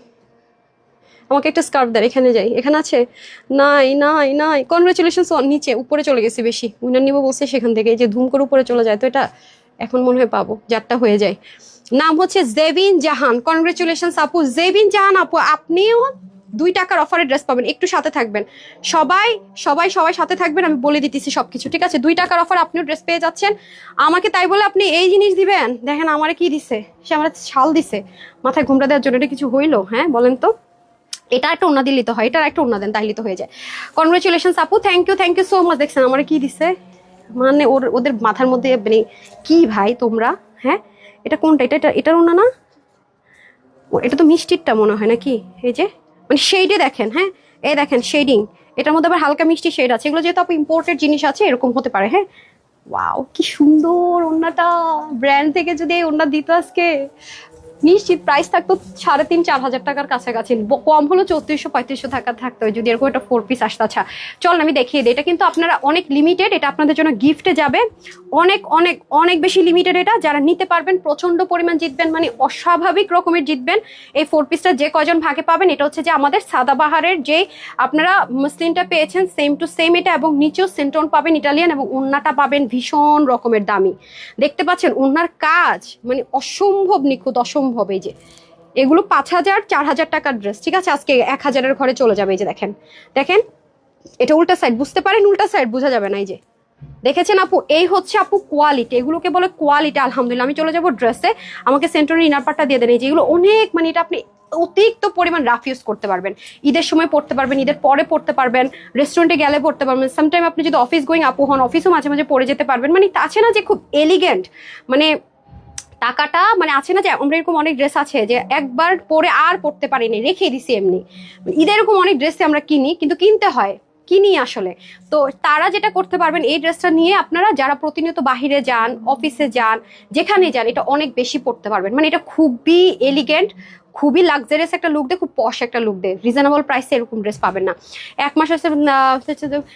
আমাকে একটা স্কার্ফ দেন, এখানে যাই, এখানে আছে? নাই নাই নাই। কনগ্রেচুলেশনস নিচে, উপরে চলে গেছি বেশি। উইনার নিব বলছে সেখান থেকে, এই যে ধুম করে উপরে চলে যায়, তো এটা এখন মনে হয় পাবো, 4টা হয়ে যায়। নাম হচ্ছে জেবিন জাহান। কনগ্রেচুলেশনস আপু, জেবিন জাহান আপু, আপনিও 2 টাকার অফারে ড্রেস পাবেন। একটু সাথে থাকবেন, সবাই সবাই সবাই সাথে থাকবেন, আমি বলে দিতেছি সবকিছু, ঠিক আছে। 2 টাকার অফার, আপনিও ড্রেস পেয়ে যাচ্ছেন। আমাকে তাই বলে আপনি এই জিনিস দিবেন? দেখেন আমারে কি দিছে, সে আমার শাল দিছে মাথায় ঘুমটা দেওয়ার জন্য। এটা কিছু হইলো? হ্যাঁ বলেন তো। এটা একটা ওনা দিলে তো হয়, এটার একটা ওনা দেন, তাইলে তো হয়ে যায়। কনগ্রেচুলেশনস আপু, থ্যাংক ইউ সো মাচ। দেখছেন আমার কি দিছে, মানে ওদের মাথার মধ্যে মানে কি ভাই তোমরা। হ্যাঁ, এটা কোনটা? এটার ওনা না, এটা তো মিষ্টিরটা মনে হয় নাকি। এই যে মানে শেডে দেখেন, হ্যাঁ এই দেখেন শেডিং, এটার মধ্যে আবার হালকা মিষ্টি শেড আছে। এগুলো যেহেতু আপু ইম্পোর্টেড জিনিস আছে, এরকম হতে পারে। হ্যাঁ, ওয়াও কি সুন্দর ওন্নাটা। ব্র্যান্ড থেকে যদি এই ওন্না দিত আজকে, নিশ্চিত প্রাইস থাকতো 3,500-4,000 টাকার কাছাকাছি, কম হলো 3400-3500 টাকা থাকতো যদি এরকম একটা 4 পিস আসতো। আচ্ছা চল আমি দেখিয়ে দিই। এটা কিন্তু আপনারা অনেক লিমিটেড, এটা আপনাদের জন্য গিফটে যাবে, অনেক অনেক অনেক বেশি লিমিটেড। এটা যারা নিতে পারবেন প্রচন্ড পরিমাণ জিতবেন, মানে অস্বাভাবিক রকমের জিতবেন। এই 4 পিসটা যে কয়জন ভাগে পাবেন, এটা হচ্ছে যে আমাদের সাদাবাহারের যে আপনারা মসলিনটা পেয়েছেন সেম টু সেম এটা, এবং নিচেও সেন্টন পাবেন ইটালিয়ান, এবং ওন্নাটা পাবেন ভীষণ রকমের দামি। দেখতে পাচ্ছেন ওন্নার কাজ মানে অসম্ভব নিখুঁত, অসম্ভব। এই যে এগুলো 5,000-4,000 টাকার ড্রেস, ঠিক আছে, আজকে 1,000-এর ঘরে চলে যাবে। এই যে দেখেন দেখেন, এটা উল্টা সাইড, বুঝতে পারেন উল্টা সাইড, বোঝা যাবে না। এই যে দেখেছেন আপু, এই হচ্ছে আপু কোয়ালিটি, এগুলোকে বলে কোয়ালিটি। আলহামদুলিল্লাহ, আমি চলে যাবো ড্রেসে। আমাকে সেন্টনের ইনার পার্টটা দিয়ে দেন। এই যে এগুলো অনেক, মানে এটা আপনি অতিরিক্ত পরিমাণ রাফ ইউজ করতে পারবেন, ঈদের সময় পড়তে পারবেন, ঈদের পরে পড়তে পারবেন, রেস্টুরেন্টে গেলে পড়তে পারবেন, সামটাইম আপনি যদি অফিস গোয়িং আপু হন, অফিসও মাঝে মাঝে পরে যেতে পারবেন। মানে আছে না যে খুব এলিগেন্ট, মানে টাকাটা, মানে আছে না যে আমরা এরকম অনেক ড্রেস আছে যে একবার পরে আর পড়তে পারিনি, রেখে দিছি এমনি। ঈদের এরকম অনেক ড্রেসে আমরা কিনি, কিন্তু কিনতে হয়, কিনি আসলে। তো তারা যেটা করতে পারবেন, এই ড্রেসটা নিয়ে আপনারা যারা প্রতিনিয়ত বাহিরে যান, অফিসে যান, যেখানে যান, এটা অনেক বেশি পড়তে পারবেন। মানে এটা খুবই এলিগেন্ট, খুবই লাক্সারিয়াস একটা লুক দেয়, খুব পশ একটা লুক দেয়। রিজনেবল প্রাইসে এরকম ড্রেস পাবেন না। 1 মাস আছে।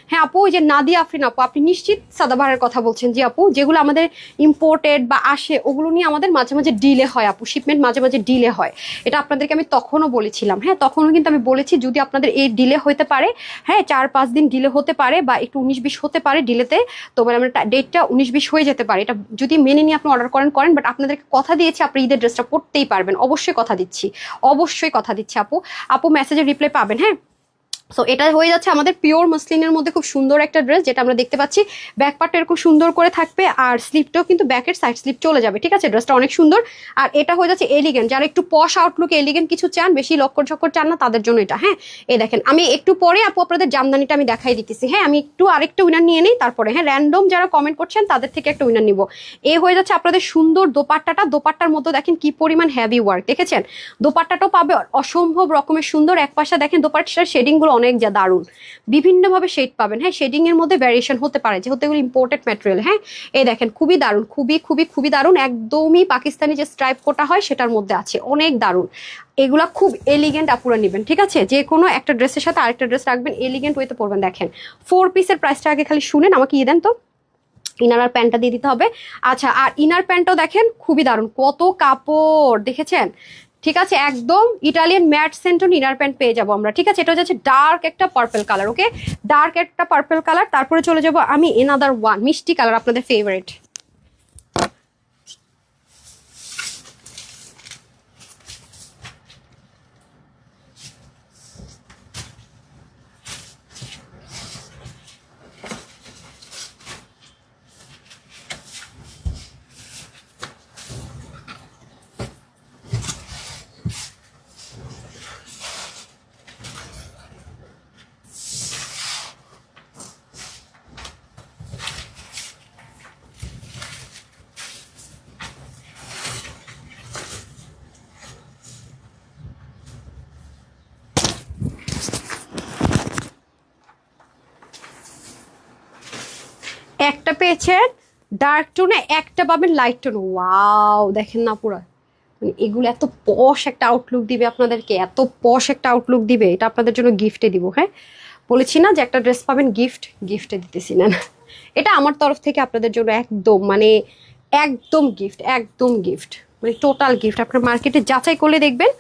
হ্যাঁ আপু, ওই যে নাদিয়া আফরিন আপু, আপনি নিশ্চিত সাদাবাহারের কথা বলছেন? জি আপু, যেগুলো আমাদের ইম্পোর্টেড বা আসে ওগুলো নিয়ে আমাদের মাঝে মাঝে ডিলে হয় আপু, শিপমেন্ট মাঝে মাঝে ডিলে হয়। এটা আপনাদেরকে আমি তখনও বলেছিলাম। হ্যাঁ, তখনও কিন্তু আমি বলেছি যদি আপনাদের এই ডিলে হতে পারে, হ্যাঁ 4-5 দিন ডিলে হতে পারে, বা একটু 19-20 হতে পারে ডিলেতে, তো মানে আমরা ডেটটা 19-20 হয়ে যেতে পারে। এটা যদি মেনে নিয়ে আপনি অর্ডার করেন, বাট আপনাদেরকে কথা দিয়েছি আপনি ঈদের ড্রেসটা পরতেই পারবেন, অবশ্যই কথা দিচ্ছি, অবশ্যই কথা দিচ্ছি আপু। আপু মেসেজের রিপ্লাই পাবেন। হ্যাঁ, সো এটা হয়ে যাচ্ছে আমাদের পিওর মসলিনের মধ্যে খুব সুন্দর একটা ড্রেস, যেটা আমরা দেখতে পাচ্ছি ব্যাক পার্টটা এরকম সুন্দর করে থাকবে, আর স্লিপটাও কিন্তু ব্যাকের সাইড স্লিপ চলে যাবে, ঠিক আছে। ড্রেসটা অনেক সুন্দর। আর এটা হয়ে যাচ্ছে এলিগেন্ট, যারা একটু পশ আউটলুক এলিগেন্ট কিছু চান, বেশি লক্কর ঝক্কর চান না, তাদের জন্য এটা। হ্যাঁ, এই দেখেন, আমি একটু পরে আপু আপনাদের জামদানিটা আমি দেখাই দিতেছি। হ্যাঁ, আমি একটু আরেকটা উইনার নিয়ে নিই তারপরে। হ্যাঁ, র্যান্ডম যারা কমেন্ট করছেন তাদের থেকে একটা উইনার নিব। এই হয়ে যাচ্ছে আপনাদের সুন্দর দোপাট্টাটা। দোপাট্টার মধ্যে দেখেন কি পরিমাণ হেভি ওয়ার্ক, দেখেছেন। দোপাট্টাটাও পাবে অসম্ভব রকমের সুন্দর। এক পাশে দেখেন দোপাট্টার শেডিং গুলো অনেক যা দারুণ, বিভিন্নভাবে শেড পাবেন। হ্যাঁ, শেডিং এর মধ্যে ভ্যারিয়েশন হতে পারে, যেহেতু এগুলো ইম্পোর্টেড ম্যাটেরিয়াল। হ্যাঁ, এই দেখেন খুবই দারুণ, খুবই খুবই খুবই দারুণ। একদমই পাকিস্তানি যে স্ট্রাইপ কোটা হয় সেটার মধ্যে আছে, অনেক দারুণ। এগুলা খুব এলিগেন্ট আপুরা নেবেন, ঠিক আছে। যে কোনো একটা ড্রেসের সাথে আরেকটা ড্রেস রাখবেন, এলিগেন্ট ওয়েতে পরবেন। দেখেন 4 পিসের প্রাইসটা আগে খালি শুনেন, আমাকে ইয়ে দেন তো। ইনার আর প্যান্টটা দিয়ে দিতে হবে। আচ্ছা, আর ইনার প্যান্টটাও দেখেন খুবই দারুণ, কত কাপড় দেখেছেন, ঠিক আছে। একদম ইটালিয়ান ম্যাট সেন্টন ইনার প্যান্ট পেয়ে যাবো আমরা, ঠিক আছে। এটা হচ্ছে ডার্ক একটা পার্পল কালার, ওকে, ডার্ক একটা পার্পল কালার। তারপরে চলে যাবো আমি এনাদার ওয়ান মিষ্টি কালার, আপনাদের ফেভারিট। একটা পেয়েছেন ডার্ক টোনে, একটা পাবেন লাইট টোন। ওয়াও, দেখেন না পুরো, মানে এগুলো এত পশ একটা আউটলুক দিবে আপনাদেরকে, এত পশ একটা আউটলুক দিবে। এটা আপনাদের জন্য গিফটে দিব। হ্যাঁ, বলেছি না যে একটা ড্রেস পাবেন গিফট, গিফটে দিতেছি না। এটা আমার তরফ থেকে আপনাদের জন্য একদম মানে একদম গিফট, একদম গিফট, মানে টোটাল গিফট। আপনার মার্কেটে যাচাই করলে দেখবেন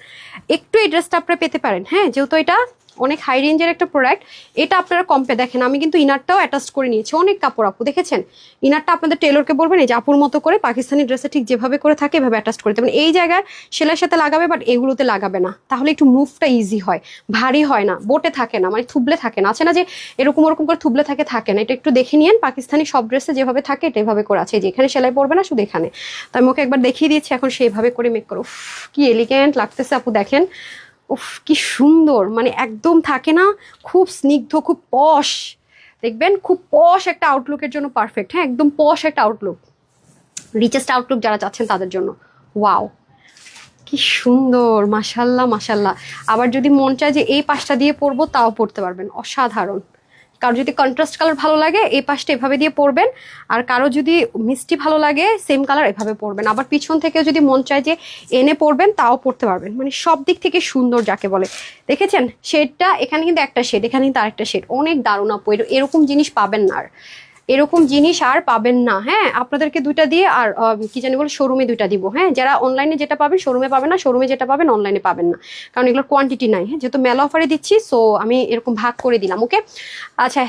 একটু এই ড্রেসটা আপনারা পেতে পারেন। হ্যাঁ, যেহেতু এটা অনেক হাই রেঞ্জের একটা প্রোডাক্ট, এটা আপনারা কম্পে দেখেন। আমি কিন্তু ইনারটাও অ্যাটাচ করে নিয়েছি, অনেক কাপড় আপু দেখেছেন। ইনারটা আপনাদের টেলরকে বলবেন এই যে আপুর মতো করে পাকিস্তানি ড্রেসে ঠিক যেভাবে করে থাকে এভাবে অ্যাটাচ করে দেবেন। এই জায়গায় সেলাইয়ের সাথে লাগাবে, বাট এগুলোতে লাগাবে না, তাহলে একটু মুভটা ইজি হয়, ভারী হয় না, বোটে থাকে না, মানে থুবলে থাকে না। আছে না যে এরকম ওরকম করে থুবলে থাকে না, এটা একটু দেখে নিয়েন। পাকিস্তানি সব ড্রেসে যেভাবে থাকে এটা এভাবে করে আছে, যে এখানে সেলাই পড়বে না, শুধু এখানে। তো আমি ওকে একবার দেখিয়ে দিয়েছি, এখন সেইভাবে করে মেক করো। কি এলিগেন্ট লাগতেছে আপু, দেখেন। উফ, কি সুন্দর, মানে একদম থাকে না, খুব স্নিগ্ধ, খুব পশ। দেখবেন খুব পশ একটা আউটলুকের জন্য পারফেক্ট। হ্যাঁ, একদম পশ একটা আউটলুক, রিচেস্ট আউটলুক যারা চাচ্ছেন তাদের জন্য। ওয়াও, কি সুন্দর, মাশাল্লাহ মাশাল্লাহ। আবার যদি মন চায় যে এই পাশটা দিয়ে পরবো, তাও পরতে পারবেন, অসাধারণ। কারো যদি কন্ট্রাস্ট কালার ভালো লাগে এই পাশটা এভাবে দিয়ে পরবেন, আর কারো যদি মিষ্টি ভালো লাগে সেম কালার এভাবে পরবেন। আবার পিছন থেকে যদি মন চায় যে এনে পরবেন, তাও পরতে পারবেন, মানে সব দিক থেকে সুন্দর যাকে বলে। দেখেছেন শেডটা, এখানে কিন্তু একটা শেড, এখানে কিন্তু আরেকটা শেড, অনেক দারুণ আপু। এরকম জিনিস পাবেন না আর, এরকম জিনিস আর পাবেন না। হ্যাঁ, আপনাদেরকে দুইটা দিয়ে, আর কি জানি বলে শোরুমে দুইটা দিব। হ্যাঁ, যারা অনলাইনে যেটা পাবেন শোরুমে পাবেন না, শোরুমে যেটা পাবেন অনলাইনে পাবেন না, কারণ এগুলোর কোয়ান্টিটি নাই। হ্যাঁ, যেহেতু মেলা অফারে দিচ্ছি, সো আমি এরকম ভাগ করে দিলাম। ওকে, আচ্ছা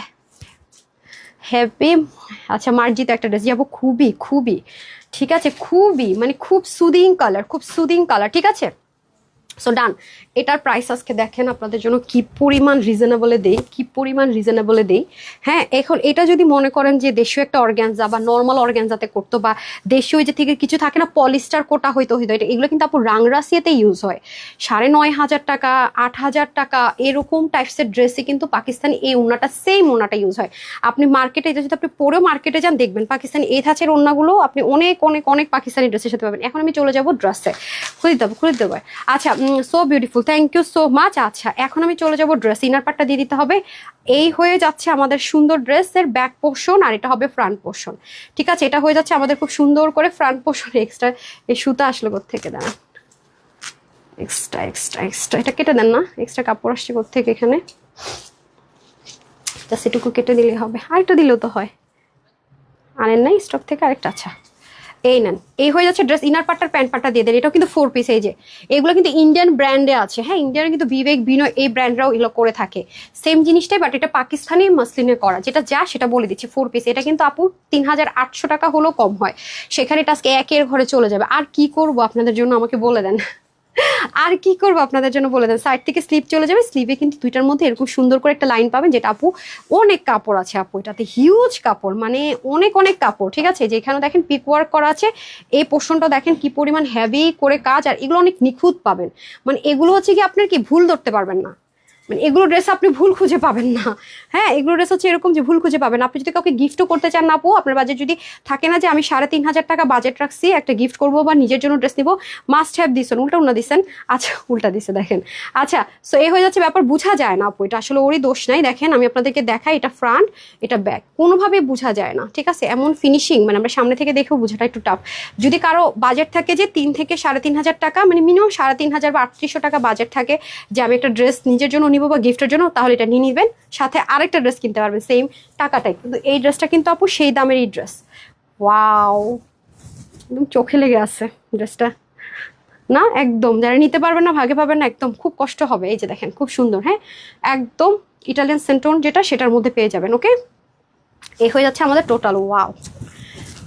হ্যাপি। আচ্ছা, মার্জিত একটা ড্রেস যাবো, খুবই খুবই ঠিক আছে, খুবই মানে খুব সুদিং কালার, খুব সুদিং কালার, ঠিক আছে। সো ডান। এটার প্রাইস আজকে দেখেন আপনাদের জন্য কি পরিমাণ রিজনেবলে দেই, কি পরিমাণ রিজনেবলে দেই। হ্যাঁ, এখন এটা যদি মনে করেন যে দেশীয় একটা অর্গ্যানজা বা নর্মাল অর্গ্যানজাতে করতো, বা দেশীয় যে থেকে কিছু থাকে না পলিস্টার কোটা হইতো এটা, এগুলো কিন্তু আপু রাংরাসিয়াতে ইউজ হয়। 9,500 টাকা, 8,000 টাকা এরকম টাইপসের ড্রেসে কিন্তু পাকিস্তানি এই ওড়নাটা, সেম ওড়নাটা ইউজ হয়। আপনি মার্কেটে এটা যদি আপনি পরেও মার্কেটে যান, দেখবেন পাকিস্তানি এই ধাঁচের ওড়নাগুলো আপনি অনেক অনেক অনেক পাকিস্তানি ড্রেসের সাথে পাবেন। এখন আমি চলে যাবো ড্রেসে, খুলে দেবো। আচ্ছা, so beautiful, thank you so much. আচ্ছা, এখন আমি চলে যাবো ড্রেস, ইনার পার্টটা দিয়ে দিতে হবে। এই হয়ে যাচ্ছে আমাদের সুন্দর ড্রেসের ব্যাক পোর্শন, আর এটা হবে ফ্রন্ট পোর্শন, ঠিক আছে। এটা হয়ে যাচ্ছে আমাদের খুব সুন্দর করে ফ্রন্ট পোর্শন। এক্সট্রা এই সুতা আসলো কোত্থেকে, দাঁড়ান, এক্সট্রা এক্সট্রা এক্সট্রা এটা কেটে দেন না, এক্সট্রা কাপড় আসছে কোত্থেকে এখানে, জাস্ট এটুকু কেটে দিলেই হবে। আরেকটা দিলেও তো হয়, আনেন নাই স্টক থেকে আরেকটা? আচ্ছা, এই নেন। এই হয়ে যাচ্ছে ড্রেস, ইনার পার্টটার প্যান্ট পার্টটা দিয়ে দেন। এটাও কিন্তু 4 পিস, এই যে এগুলো কিন্তু ইন্ডিয়ান ব্র্যান্ডে আছে। হ্যাঁ, ইন্ডিয়ান কিন্তু বিবেক বিনয় এই ব্র্যান্ডরাও এগুলো করে থাকে সেম জিনিসটাই, বাট এটা পাকিস্তানি মাসলিনে করা। যেটা যা সেটা বলে দিচ্ছি, 4 পিস। এটা কিন্তু আপু 3,800 টাকা হলেও কম হয়, সেখানে এটা আজকে একের ঘরে চলে যাবে। আর কি করব আপনাদের জন্য, আমাকে বলে দেন। আর কি করবো আপনাদের জন্য বলে দেন, সাইড থেকে স্লিপ চলে যাবে, স্লিপে কিন্তু দুইটার মধ্যে এরকম সুন্দর করে একটা লাইন পাবেন, যেটা আপু অনেক কাপড় আছে আপু, এটাতে হিউজ কাপড়, মানে অনেক অনেক কাপড়, ঠিক আছে। যেখানে দেখেন পিক ওয়ার্ক করা আছে, এই পোর্শনটা দেখেন কি পরিমাণ হেভি করে কাজ, আর এগুলো অনেক নিখুঁত পাবেন, মানে এগুলো হচ্ছে কি আপনার কি ভুল ধরতে পারবেন না, মানে এগুলো ড্রেস আপনি ভুল খুঁজে পাবেন না। হ্যাঁ, এগুলো ড্রেস হচ্ছে এরকম যে ভুল খুঁজে পাবেন। আপনি যদি কাউকে গিফটও করতে চান না আপু, আপনার বাজেট যদি থাকে না যে আমি 3,500 টাকা বাজেট রাখছি একটা গিফট করবো বা নিজের জন্য ড্রেস নিবো, মাস্ট হ্যাভ দিছেন, উল্টা উল্টা দিচ্ছেন, আচ্ছা উল্টা দিছে দেখেন। আচ্ছা, সো এই হয়ে যাচ্ছে ব্যাপার, বোঝা যায় না আপু, এটা আসলে ওরই দোষ নাই। দেখেন আমি আপনাদেরকে দেখাই, এটা ফ্রন্ট, এটা ব্যাক, কোনোভাবে বোঝা যায় না, ঠিক আছে। এমন ফিনিশিং, মানে আমরা সামনে থেকে দেখেও বোঝাটা একটু টাফ। যদি কারো বাজেট থাকে যে 3 থেকে 3,500 টাকা, মানে মিনিমাম 3,500 বা 3,800 টাকা বাজেট থাকে যে আমি একটা ড্রেস নিজের জন্য নিবো বা গিফটের জন্য, তাহলে এটা নিয়ে নিবেন, সাথে আরেকটা ড্রেস কিনতে পারবেন সেম টাকাটাই। কিন্তু এই ড্রেসটা কিন্তু আপু সেই দামেরই ড্রেস। ওয়াও, একদম চোখে লেগে আছে ড্রেসটা না, একদম যারা নিতে পারবেন না, ভাগে পাবেন না, একদম খুব কষ্ট হবে। এই যে দেখেন খুব সুন্দর, হ্যাঁ একদম ইটালিয়ান সেন্টোন যেটা, সেটার মধ্যে পেয়ে যাবেন। ওকে, এই হয়ে যাচ্ছে আমাদের টোটাল। ওয়াও,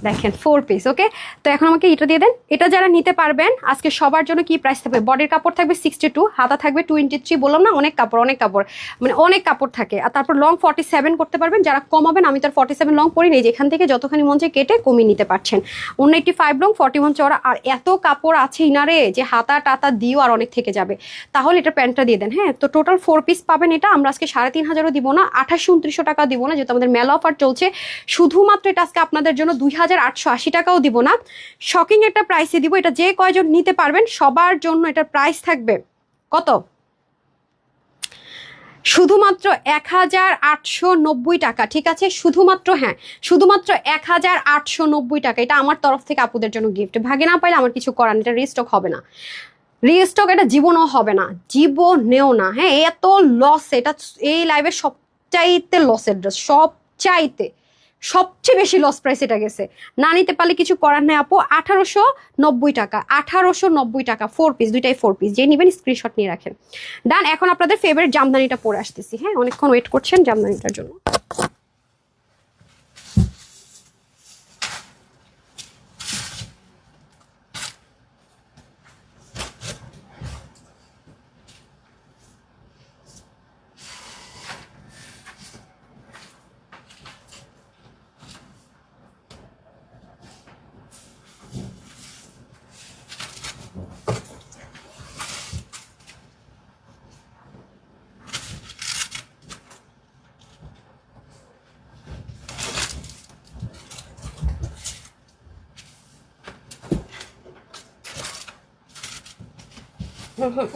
দেখেন 4 পিস। ওকে, তো এখন আমাকে এটা দিয়ে দেন। এটা যারা নিতে পারবেন আজকে সবার জন্য কি প্রাইস থাকবে, বডির কাপড় থাকবে 62, হাতা থাকবে 23, বললাম না অনেক কাপড়, অনেক কাপড়, মানে অনেক কাপড় থাকে। আর তারপর লং 47 করতে পারবেন, যারা কমাবেন, আমি তার 47 লং পরি নেই, যেখান থেকে যতখানি মন চায় কেটে কমিয়ে নিতে পারছেন। 185 লং, 41 চওড়া, আর এত কাপড় আছে ইনারে যে হাতা টাতা দিও আর অনেক থেকে যাবে। তাহলে এটা প্যান্টটা দিয়ে দেন। হ্যাঁ, তো টোটাল 4 পিস পাবেন। এটা আমরা আজকে 3,500 দিব না, 2800-2900 টাকা দিব না, যেহেতু আমাদের মেলা অফার চলছে। শুধুমাত্র এটা আজকে আপনাদের জন্য 2,880 টাকাও দিব না, শকিং একটা প্রাইসে দিব। এটা যে কয়জন নিতে পারবেন সবার জন্য এটা প্রাইস থাকবে কত, শুধুমাত্র 1,890 টাকা, ঠিক আছে। শুধুমাত্র, হ্যাঁ শুধুমাত্র 1,890 টাকা। এটা আমার তরফ থেকে আপুদের জন্য গিফট, ভাগে না পাইলে আমার কিছু করার নেই, এটা রিস্টক হবে না, রিস্টক এটা জীবনও হবে না, জীবনেও না। হ্যাঁ, এত লস, এটা এই লাইভের সবচাইতে লসের ড্রেস, সবচাইতে সবচেয়ে বেশি লস প্রাইস এটা গেছে। না নিতে পারলে কিছু করার নেই আপু। 1,890 টাকা, 1,890 টাকা 4 পিস, দুইটাই 4 পিস। যে নিবেন স্ক্রিনশট নিয়ে রাখেন। ডান, এখন আপনাদের ফেভারিট জামদানিটা পরে আসতেছি। হ্যাঁ, অনেকক্ষণ ওয়েট করছেন জামদানিটার জন্য।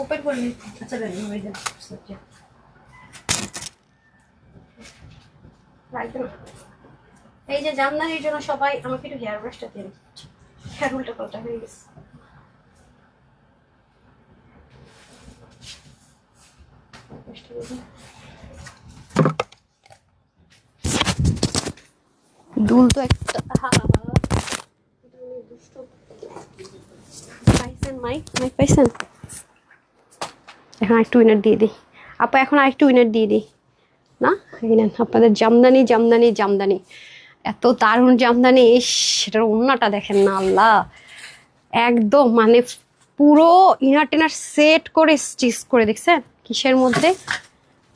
ऊपर बोलने अच्छा लगेगा मुझे सोचे এই যে জামদানির জন্য সবাই আমাকে একটু হেয়ার ব্রাশটা দিয়ে, হেয়ার উল্টা পাল্টা হয়ে গেছে। দুল তো একটা, পাইছেন মাইক, মাইক পাইছেন। এখন আরেকটু উইনার দিয়ে দিই আপা, এখন আরেকটু উইনার দিয়ে দিই না। এই নেন আপনাদের জামদানি, জামদানি, জামদানি, এত দারুণ জামদানি। সেটার ওন্নাটা দেখেন না, আল্লাহ, একদম মানে পুরো ইনার টেনার সেট করে স্টিচ করে, দেখছেন কিসের মধ্যে,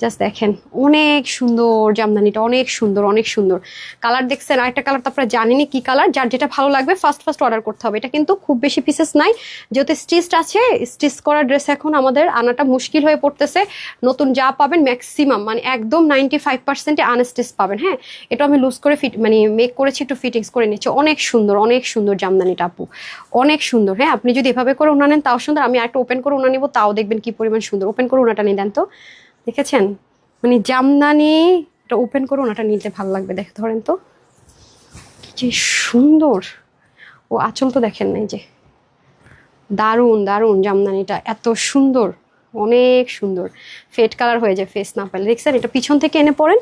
জাস্ট দেখেন অনেক সুন্দর জামদানিটা, অনেক সুন্দর, অনেক সুন্দর কালার। দেখছেন আরেকটা কালার তো আপনারা জানেনই কি কালার, যার যেটা ভালো লাগবে ফার্স্ট ফার্স্ট অর্ডার করতে হবে। এটা কিন্তু খুব বেশি পিসেস নাই, যেহেতু স্টিচড আছে, স্টিচ করা ড্রেস এখন আমাদের আনাটা মুশকিল হয়ে পড়তেছে। নতুন যা পাবেন ম্যাক্সিমাম মানে একদম 95% আনস্টিচ পাবেন। হ্যাঁ, এটা আমি লুজ করে ফিট মানে মেক করেছি, একটু ফিটিংস করে নিচ্ছি। অনেক সুন্দর, অনেক সুন্দর জামদানিটা আপু, অনেক সুন্দর। হ্যাঁ, আপনি যদি এভাবে করে উনা নেন তাও সুন্দর, আমি একটা ওপেন করে উনা নিব তাও দেখবেন কি পরিমাণ সুন্দর। ওপেন করে উনাটা নিয়ে দেন তো, দেখেছেন মানে জামদানি এটা ওপেন করো, ওনাটা নিতে ভালো লাগবে। দেখ ধরেন তো কি সুন্দর, ও আঁচল তো দেখেন না, এই যে দারুণ দারুণ জামদানিটা, এত সুন্দর, অনেক সুন্দর। ফেড কালার হয়ে যায় ফেস না পেলে, দেখছেন এটা পিছন থেকে এনে পড়েন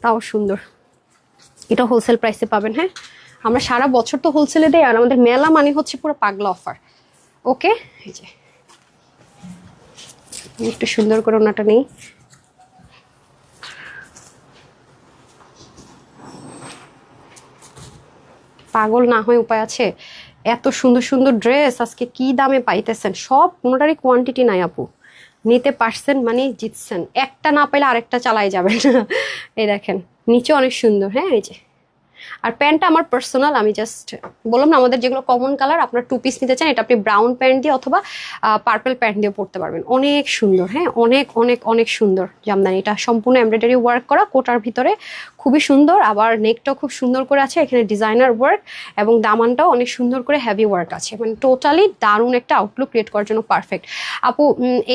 তাও সুন্দর। এটা হোলসেল প্রাইসে পাবেন। হ্যাঁ, আমরা সারা বছর তো হোলসেলে দেই, আর আমাদের মেলা মানে হচ্ছে পুরো পাগলা অফার। ওকে, এই যে একটু সুন্দর করে ওনাটা নেই। পাগল না হয়ে উপায় আছে, এত সুন্দর সুন্দর ড্রেস আজকে কি দামে পাইতেছেন, সব কোনোটারই কোয়ান্টিটি নাই আপু, নিতে পারছেন মানে জিতছেন, একটা না পাইলে আরেকটা চালাই যাবেন। এই দেখেন নিচে অনেক সুন্দর, হ্যাঁ এই যে। আর প্যান্টটা আমার পার্সোনাল, আমি জাস্ট বললাম না আমাদের যেগুলো কমন কালার, আপনার 2 পিস নিতে চান এটা আপনি ব্রাউন প্যান্ট দিয়ে অথবা পার্পল প্যান্ট দিয়ে পরতে পারবেন, অনেক সুন্দর, হ্যাঁ অনেক অনেক অনেক সুন্দর জামদানি। এটা সম্পূর্ণ এমব্রয়ডারি ওয়ার্ক করা, কোটার ভিতরে খুবই সুন্দর, আবার নেকটাও খুব সুন্দর করে আছে, এখানে ডিজাইনার ওয়ার্ক এবং দামানটাও অনেক সুন্দর করে হেভি ওয়ার্ক আছে, মানে টোটালি দারুণ একটা আউটলুক ক্রিয়েট করার জন্য পারফেক্ট। আপু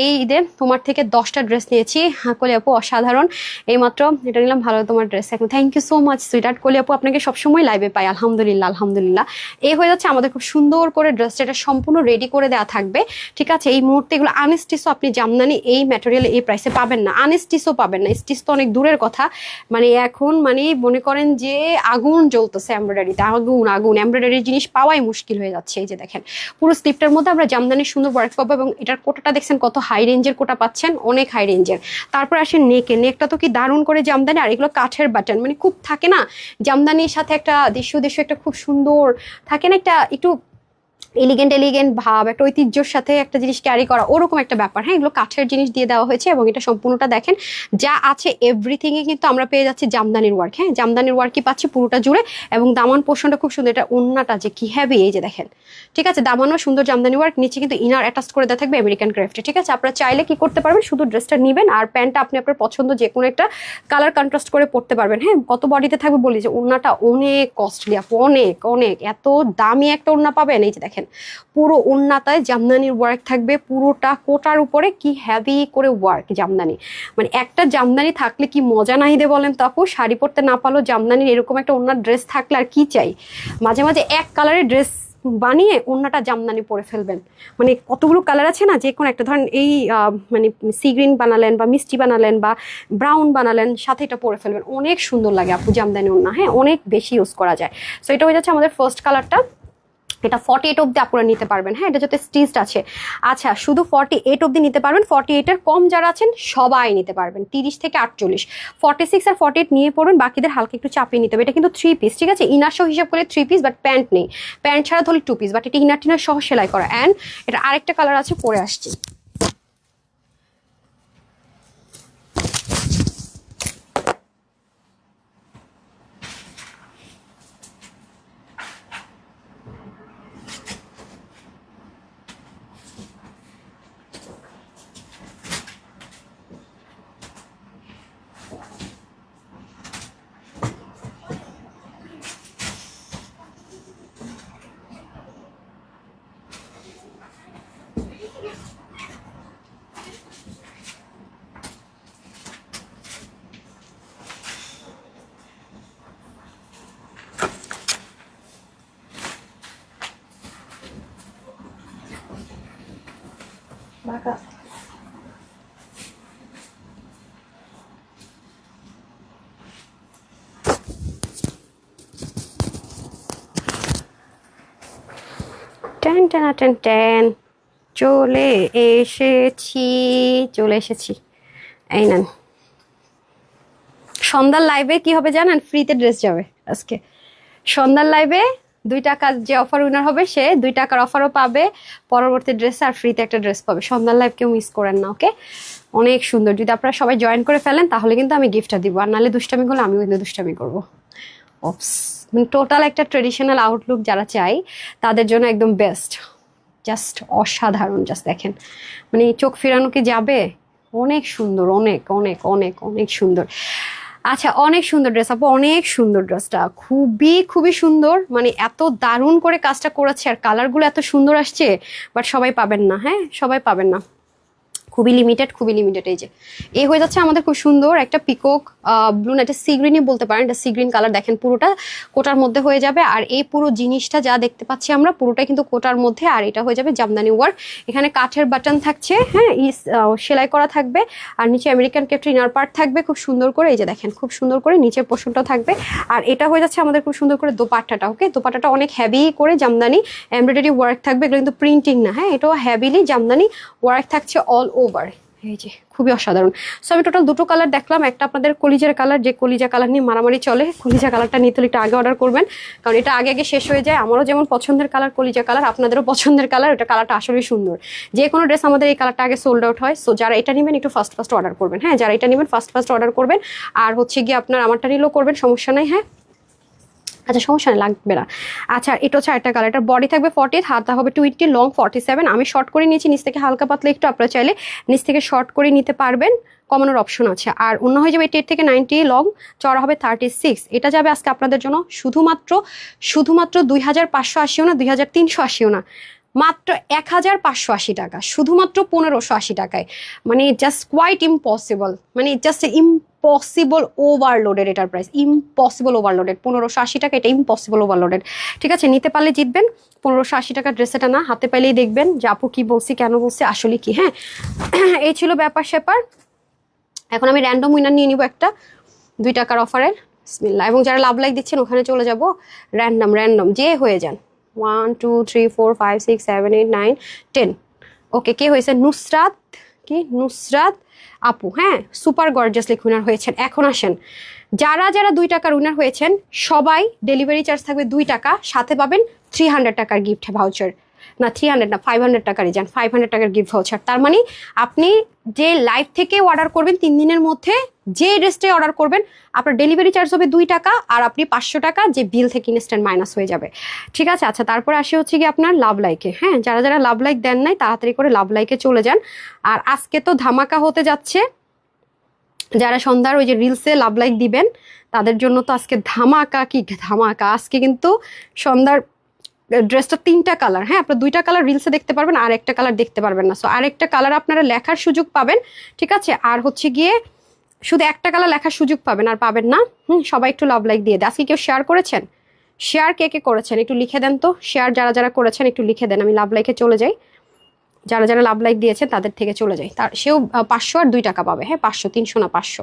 এই ঈদে তোমার থেকে 10টা ড্রেস নিয়েছি, কলি আপু অসাধারণ, এইমাত্র এটা নিলাম, ভালো তোমার ড্রেস, এখন thank you so much sweetheart. কলি আপু আপনাকে সবসময় লাইভে পাই, আলহামদুলিল্লাহ আলহামদুলিল্লাহ। এই হয়ে যাচ্ছে আমাদের খুব সুন্দর করে ড্রেসটা, এটা সম্পূর্ণ রেডি করে দেওয়া থাকবে, ঠিক আছে। এই মুহূর্তে এগুলো আনস্টিচও আপনি জামদানি এই ম্যাটেরিয়াল এই প্রাইসে পাবেন না, আনস্টিচও পাবেন না, স্টিচ তো অনেক দূরের কথা, মানে এখন মানে মনে করেন যে আগুন জ্বলতেছে এমব্রয়ডারিতে, আগুন আগুন, এমব্রয়ডারির জিনিস পাওয়াই মুশকিল হয়ে যাচ্ছে। এই যে দেখেন পুরো স্লিপটার মধ্যে আমরা জামদানির সুন্দর ওয়ার্ক পাবো, এবং এটার কোটাটা দেখছেন কত হাই রেঞ্জের কোটা পাচ্ছেন, অনেক হাই রেঞ্জের। তারপর আসে নেকে, নেকটা তো কি দারুণ করে জামদানি, আর এগুলো কাঠের বাটন, মানে খুব থাকে না জামদানির সাথে একটা দেশীয় দেশীয় একটা খুব সুন্দর থাকে না, একটা একটু এলিগেন্ট এলিগেন্ট ভাব, একটা ঐতিহ্যর সাথে একটা জিনিস ক্যারি করা, ওরকম একটা ব্যাপার। হ্যাঁ এগুলো কাঠের জিনিস দিয়ে দেওয়া হয়েছে, এবং এটা সম্পূর্ণটা দেখেন যা আছে এভরিথিং এ কিন্তু আমরা পেয়ে যাচ্ছি জামদানির ওয়ার্ক, হ্যাঁ জামদানির ওয়ার্কই পাচ্ছি পুরোটা জুড়ে, এবং দামান পোর্শনটা খুব সুন্দর, এটা ওন্নাটা যে কি হ্যাভি, এই যে দেখেন, ঠিক আছে, দামানও সুন্দর জামদানি ওয়ার্ক, নিচে কিন্তু ইনার অ্যাটাচ করে দেওয়া থাকবে আমেরিকান ক্রাফটে, ঠিক আছে। আপনারা চাইলে কি করতে পারবেন, শুধু ড্রেসটা নেবেন আর প্যান্টটা আপনি আপনার পছন্দ যে কোনো একটা কালার কন্ট্রাস্ট করে পরতে পারবেন। হ্যাঁ কত বডিতে থাকবে বলি, যে ওন্নাটা অনেক কস্টলি আপু, অনেক অনেক, এত দামি একটা ওন্না পাবেন, এই যে দেখেন পুরো ওন্নাটায় জামদানির ওয়ার্ক থাকবে, পুরোটা কোটার উপরে কি হেভি করে ওয়ার্ক জামদানি, মানে একটা জামদানি থাকলে কি মজা নাহিদে বলেন তো আপু, শাড়ি পরতে না পারলেও জামদানির এরকম একটা ওন্নার ড্রেস থাকলে আর কি চাই। মাঝে মাঝে এক কালারের ড্রেস বানিয়ে ওন্নাটা জামদানি পরে ফেলবেন, মানে কতগুলো কালার আছে না, যে কোনো একটা ধরেন এই মানে সি গ্রিন বানালেন বা মিষ্টি বানালেন বা ব্রাউন বানালেন, সাথে এটা পরে ফেলবেন, অনেক সুন্দর লাগে আপু জামদানি ওন্না, হ্যাঁ অনেক বেশি ইউজ করা যায়। সো এটা হয়ে যাচ্ছে আমাদের ফার্স্ট কালারটা, এটা 48 অব্দি আপনারা নিতে পারবেন, হ্যাঁ এটা যাতে স্টিচড আছে। আচ্ছা শুধু 48 অব্দি নিতে পারবেন, 48 এর কম যারা আছেন সবাই নিতে পারবেন, 30 থেকে 48, 46 আর 48 নিয়ে পড়বেন, বাকিদের হালকা একটু চাপিয়ে নিতে হবে। এটা কিন্তু 3 পিস, ঠিক আছে, ইনার সহ হিসাব করে 3 পিস, বাট প্যান্ট নেই, প্যান্ট ছাড়া ধরলে 2 পিস, বাট এটা ইনার টিনার সহ সেলাই করা। অ্যান্ড এটা আরেকটা কালার আছে, পরে আসছি। Baka. Ten ten ten ten, চলে এসেছি, চলে এসেছি, এই নেন। সন্ধ্যার লাইভে কি হবে জানেন, ফ্রিতে ড্রেস যাবে আজকে সন্ধ্যার লাইভে, 2 টাকা যে অফার উইনার হবে সে 2 টাকার অফারও পাবে, পরবর্তী ড্রেস আর ফ্রিতে একটা ড্রেস পাবে। সন্ধ্যার লাইভ কেউ মিস করেন না, ওকে। অনেক সুন্দর, যদি আপনারা সবাই জয়েন করে ফেলেন তাহলে কিন্তু আমি গিফটটা দিব, আর নাহলে দুষ্টামি করলে আমিও কিন্তু দুষ্টামি করবো। অপস, মানে টোটাল একটা ট্রেডিশনাল আউটলুক যারা চাই তাদের জন্য একদম বেস্ট, জাস্ট অসাধারণ, জাস্ট দেখেন মানে চোখ ফেরানো কি যাবে, অনেক সুন্দর, অনেক অনেক অনেক অনেক সুন্দর। আচ্ছা অনেক সুন্দর ড্রেস আপু, অনেক সুন্দর ড্রেসটা, খুবই খুবই সুন্দর, মানে এত দারুণ করে কাজটা করেছে আর কালারগুলো এত সুন্দর আসছে, বাট সবাই পাবেন না, হ্যাঁ সবাই পাবেন না, খুবই লিমিটেড, খুবই লিমিটেড। এই যে এই হয়ে যাচ্ছে আমাদের খুব সুন্দর একটা পিকক ব্লু, না এটা সি গ্রিনই বলতে পারেন, এটা সি গ্রিন কালার, দেখেন পুরোটা কোটার মধ্যে হয়ে যাবে, আর এই পুরো জিনিসটা যা দেখতে পাচ্ছি আমরা পুরোটা কিন্তু কোটার মধ্যে, আর এটা হয়ে যাবে জামদানি ওয়ার্ক, এখানে কাঠের বাটন থাকছে, হ্যাঁ সেলাই করা থাকবে, আর নিচে আমেরিকান ক্রাফট ইনার পার্ট থাকবে খুব সুন্দর করে, এই যে দেখেন খুব সুন্দর করে নিচের পোর্শনটাও থাকবে। আর এটা হয়ে যাচ্ছে আমাদের খুব সুন্দর করে দোপাট্টাটা, ওকে, দোপাট্টাটা অনেক হেভি করে জামদানি এমব্রয়ডারি ওয়ার্ক থাকবে, এগুলো কিন্তু প্রিন্টিং না, হ্যাঁ এটাও হেভিলি জামদানি ওয়ার্ক থাকছে অল ওভার, এই যে খুবই অসাধারণ। সো আমি টোটাল দুটো কালার দেখলাম, একটা আপনাদের কলিজার কালার, যে কলিজা কালার নিয়ে মারামারি চলে, কলিজা কালারটা নিতে হলে একটু আগে অর্ডার করবেন, কারণ এটা আগে আগে শেষ হয়ে যায়। আমারও যেমন পছন্দের কালার কলিজা কালার, আপনাদেরও পছন্দের কালার, এটা কালারটা আসলেই সুন্দর। যে কোনো ড্রেস আমাদের এই কালারটা আগে সোল্ড আউট হয়। সো যারা এটা নেবেন একটু ফার্স্ট অর্ডার করবেন, হ্যাঁ যারা এটা নেবেন ফার্স্ট অর্ডার করবেন। আর হচ্ছে গিয়ে আপনার আমারটা নিলেও করবেন, সমস্যা নাই। হ্যাঁ আচ্ছা সমস্যা নেই, লাগবে না। আচ্ছা এটা হচ্ছে আরেকটা কালার, এটা বডি থাকবে 40, হাতা হবে 20, লং 47। আমি শর্ট করে নিয়েছি, নিচ থেকে হালকা পাতলা একটু, আপনারা চাইলে নিচ থেকে শর্ট করে নিতে পারবেন, কমানোর অপশন আছে। আর অন্য হয়ে যাবে 8 থেকে 90, লং চড়া হবে 36। এটা যাবে আজকে আপনাদের জন্য শুধুমাত্র 2580 না, 2380 না, মাত্র 1580 টাকা, শুধুমাত্র 1580 টাকায়। মানে জাস্ট কোয়াইট ইম্পসিবল, মানে জাস্ট ইম্পসিবল ওভারলোডেড এটার প্রাইস, ইম্পসিবল ওভারলোডেড। 1580 টাকা, এটা ইম্পসিবল ওভারলোডেড। ঠিক আছে, নিতে পারলে জিতবেন। 1580 টাকার ড্রেস এটা না, হাতে পাইলেই দেখবেন যে আপু কি বলছি, কেন বলছি, আসলে কি। হ্যাঁ এই ছিল ব্যাপার স্যাপার। এখন আমি র্যান্ডম উইনার নিয়ে নিব একটা 2 টাকার অফারের, বিসমিল্লাহ। এবং যারা লাভ লাইক দিচ্ছেন ওখানে চলে যাব, র্যান্ডম যে হয়ে যান। 1 2 3 4 5 6 7 8 9 10। ওকে, কে হয়েছে? নুসরাত আপু, হ্যাঁ সুপার গর্জিয়াসলি উইনার হয়েছেন। এখন আসেন, যারা 2 টাকার উইনার হয়েছেন সবাই ডেলিভারি চার্জ থাকবে 2 টাকা, সাথে পাবেন 300 টাকার গিফট ভাউচার। না 300 না, 500 টাকারই যান, 500 টাকার গিফট ভাউচার। তার মানে আপনি যে লাইভ থেকে অর্ডার করবেন 3 দিনের মধ্যে, যে ড্রেসটাই অর্ডার করবেন আপনার ডেলিভারি চার্জ হবে 2 টাকা, আর আপনি 500 টাকা যে বিল থেকে ইনস্ট্যান্ট মাইনাস হয়ে যাবে। ঠিক আছে, আচ্ছা তারপর আসি হচ্ছে কি আপনার লাভ লাইকে। হ্যাঁ যারা লাভ লাইক দেন নাই তাড়াতাড়ি করে লাভ লাইকে চলে যান। আর আজকে তো ধামাকা হতে যাচ্ছে, যারা সন্ধ্যার ওই যে রিলসে লাভ লাইক দিবেন তাদের জন্য তো আজকে ধামাকা কি ধামাকা। আজকে কিন্তু সন্ধ্যার ড্রেসটা 3টা কালার, হ্যাঁ আপনার 2টা কালার রিলসে দেখতে পারবেন, আর একটা কালার দেখতে পারবেন না। সো আরেকটা কালার আপনারা লেখার সুযোগ পাবেন, ঠিক আছে। আর হচ্ছে গিয়ে শুধু একটা কালার লেখার সুযোগ পাবেন, আর পাবেন না। সবাই একটু লাভ লাইক দিয়ে দেন। আজকে কেউ শেয়ার করেছেন? শেয়ার কে করেছেন একটু লিখে দেন তো, শেয়ার যারা করেছেন একটু লিখে দেন, আমি লাভ লাইকে চলে যাই। যারা লাভ লাইক দিয়েছেন তাদের থেকে চলে যায়, তার সেও 500 আর 2 টাকা পাবে। হ্যাঁ 500, 300 না 500।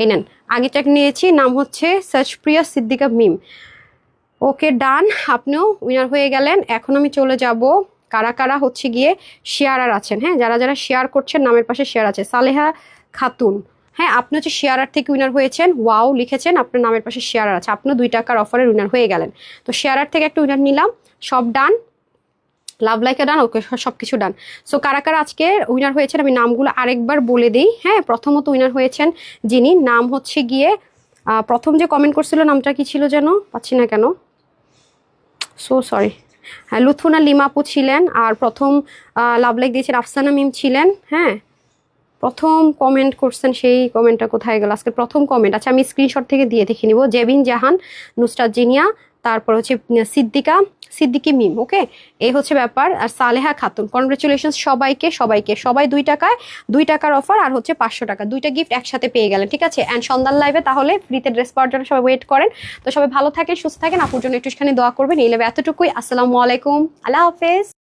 এই নেন, আগেটা নিয়েছি, নাম হচ্ছে সার্চপ্রিয়া সিদ্দিকা মিম। ওকে ডান, আপনিও উইনার হয়ে গেলেন। এখন আমি চলে যাব কারা হচ্ছে গিয়ে শেয়ারার আছেন। হ্যাঁ যারা শেয়ার করছেন নামের পাশে শেয়ার আছে, সালেহা খাতুন। হ্যাঁ আপনি হচ্ছে শেয়ারার থেকে উইনার হয়েছেন, ওয়াও লিখেছেন, আপনার নামের পাশে শেয়ারার আছে, আপনিও 2 টাকার অফারের উইনার হয়ে গেলেন। তো শেয়ারার থেকে একটা উইনার নিলাম, সব ডান, লাভ লাইকে ডান, ওকে সবকিছু ডান। সো কারা আজকে উইনার হয়েছেন আমি নামগুলো আরেকবার বলে দিই। হ্যাঁ প্রথমত উইনার হয়েছেন যিনি, নাম হচ্ছে গিয়ে প্রথম যে কমেন্ট করছিল নামটা কি ছিল যেন, পাচ্ছি না কেন, সো সরি। হ্যাঁ লুথুনা লিমাপু ছিলেন, আর প্রথম লাভ লাইক দিয়েছেন আফসানা মিম ছিলেন। হ্যাঁ প্রথম কমেন্ট করছেন, সেই কমেন্টটা কোথায় গেল আজকে প্রথম কমেন্ট। আচ্ছা আমি স্ক্রিনশট থেকে দিয়ে দেখে নিব। জেবিন জাহান, নুসরাত জিনিয়া, তারপর হচ্ছে সিদ্দিকি মিম। ওকে এই হচ্ছে ব্যাপার। আর সালেহা খাতুন, কনগ্রেচুলেশন সবাইকে। সবাই 2 টাকার অফার আর হচ্ছে 500 টাকা, 2টা গিফট একসাথে পেয়ে গেলেন। ঠিক আছে, অ্যান্ড সন্ধ্যার লাইভে তাহলে ফ্রিতে ড্রেস পাওয়ার জন্য সবাই ওয়েট করেন। তো সবাই ভালো থাকেন, সুস্থ থাকেন, আপুর জন্য একটুখানি দোয়া করবেন। এই লাইভে এতটুকুই। আসসালামু আলাইকুম, আল্লাহ হাফেজ।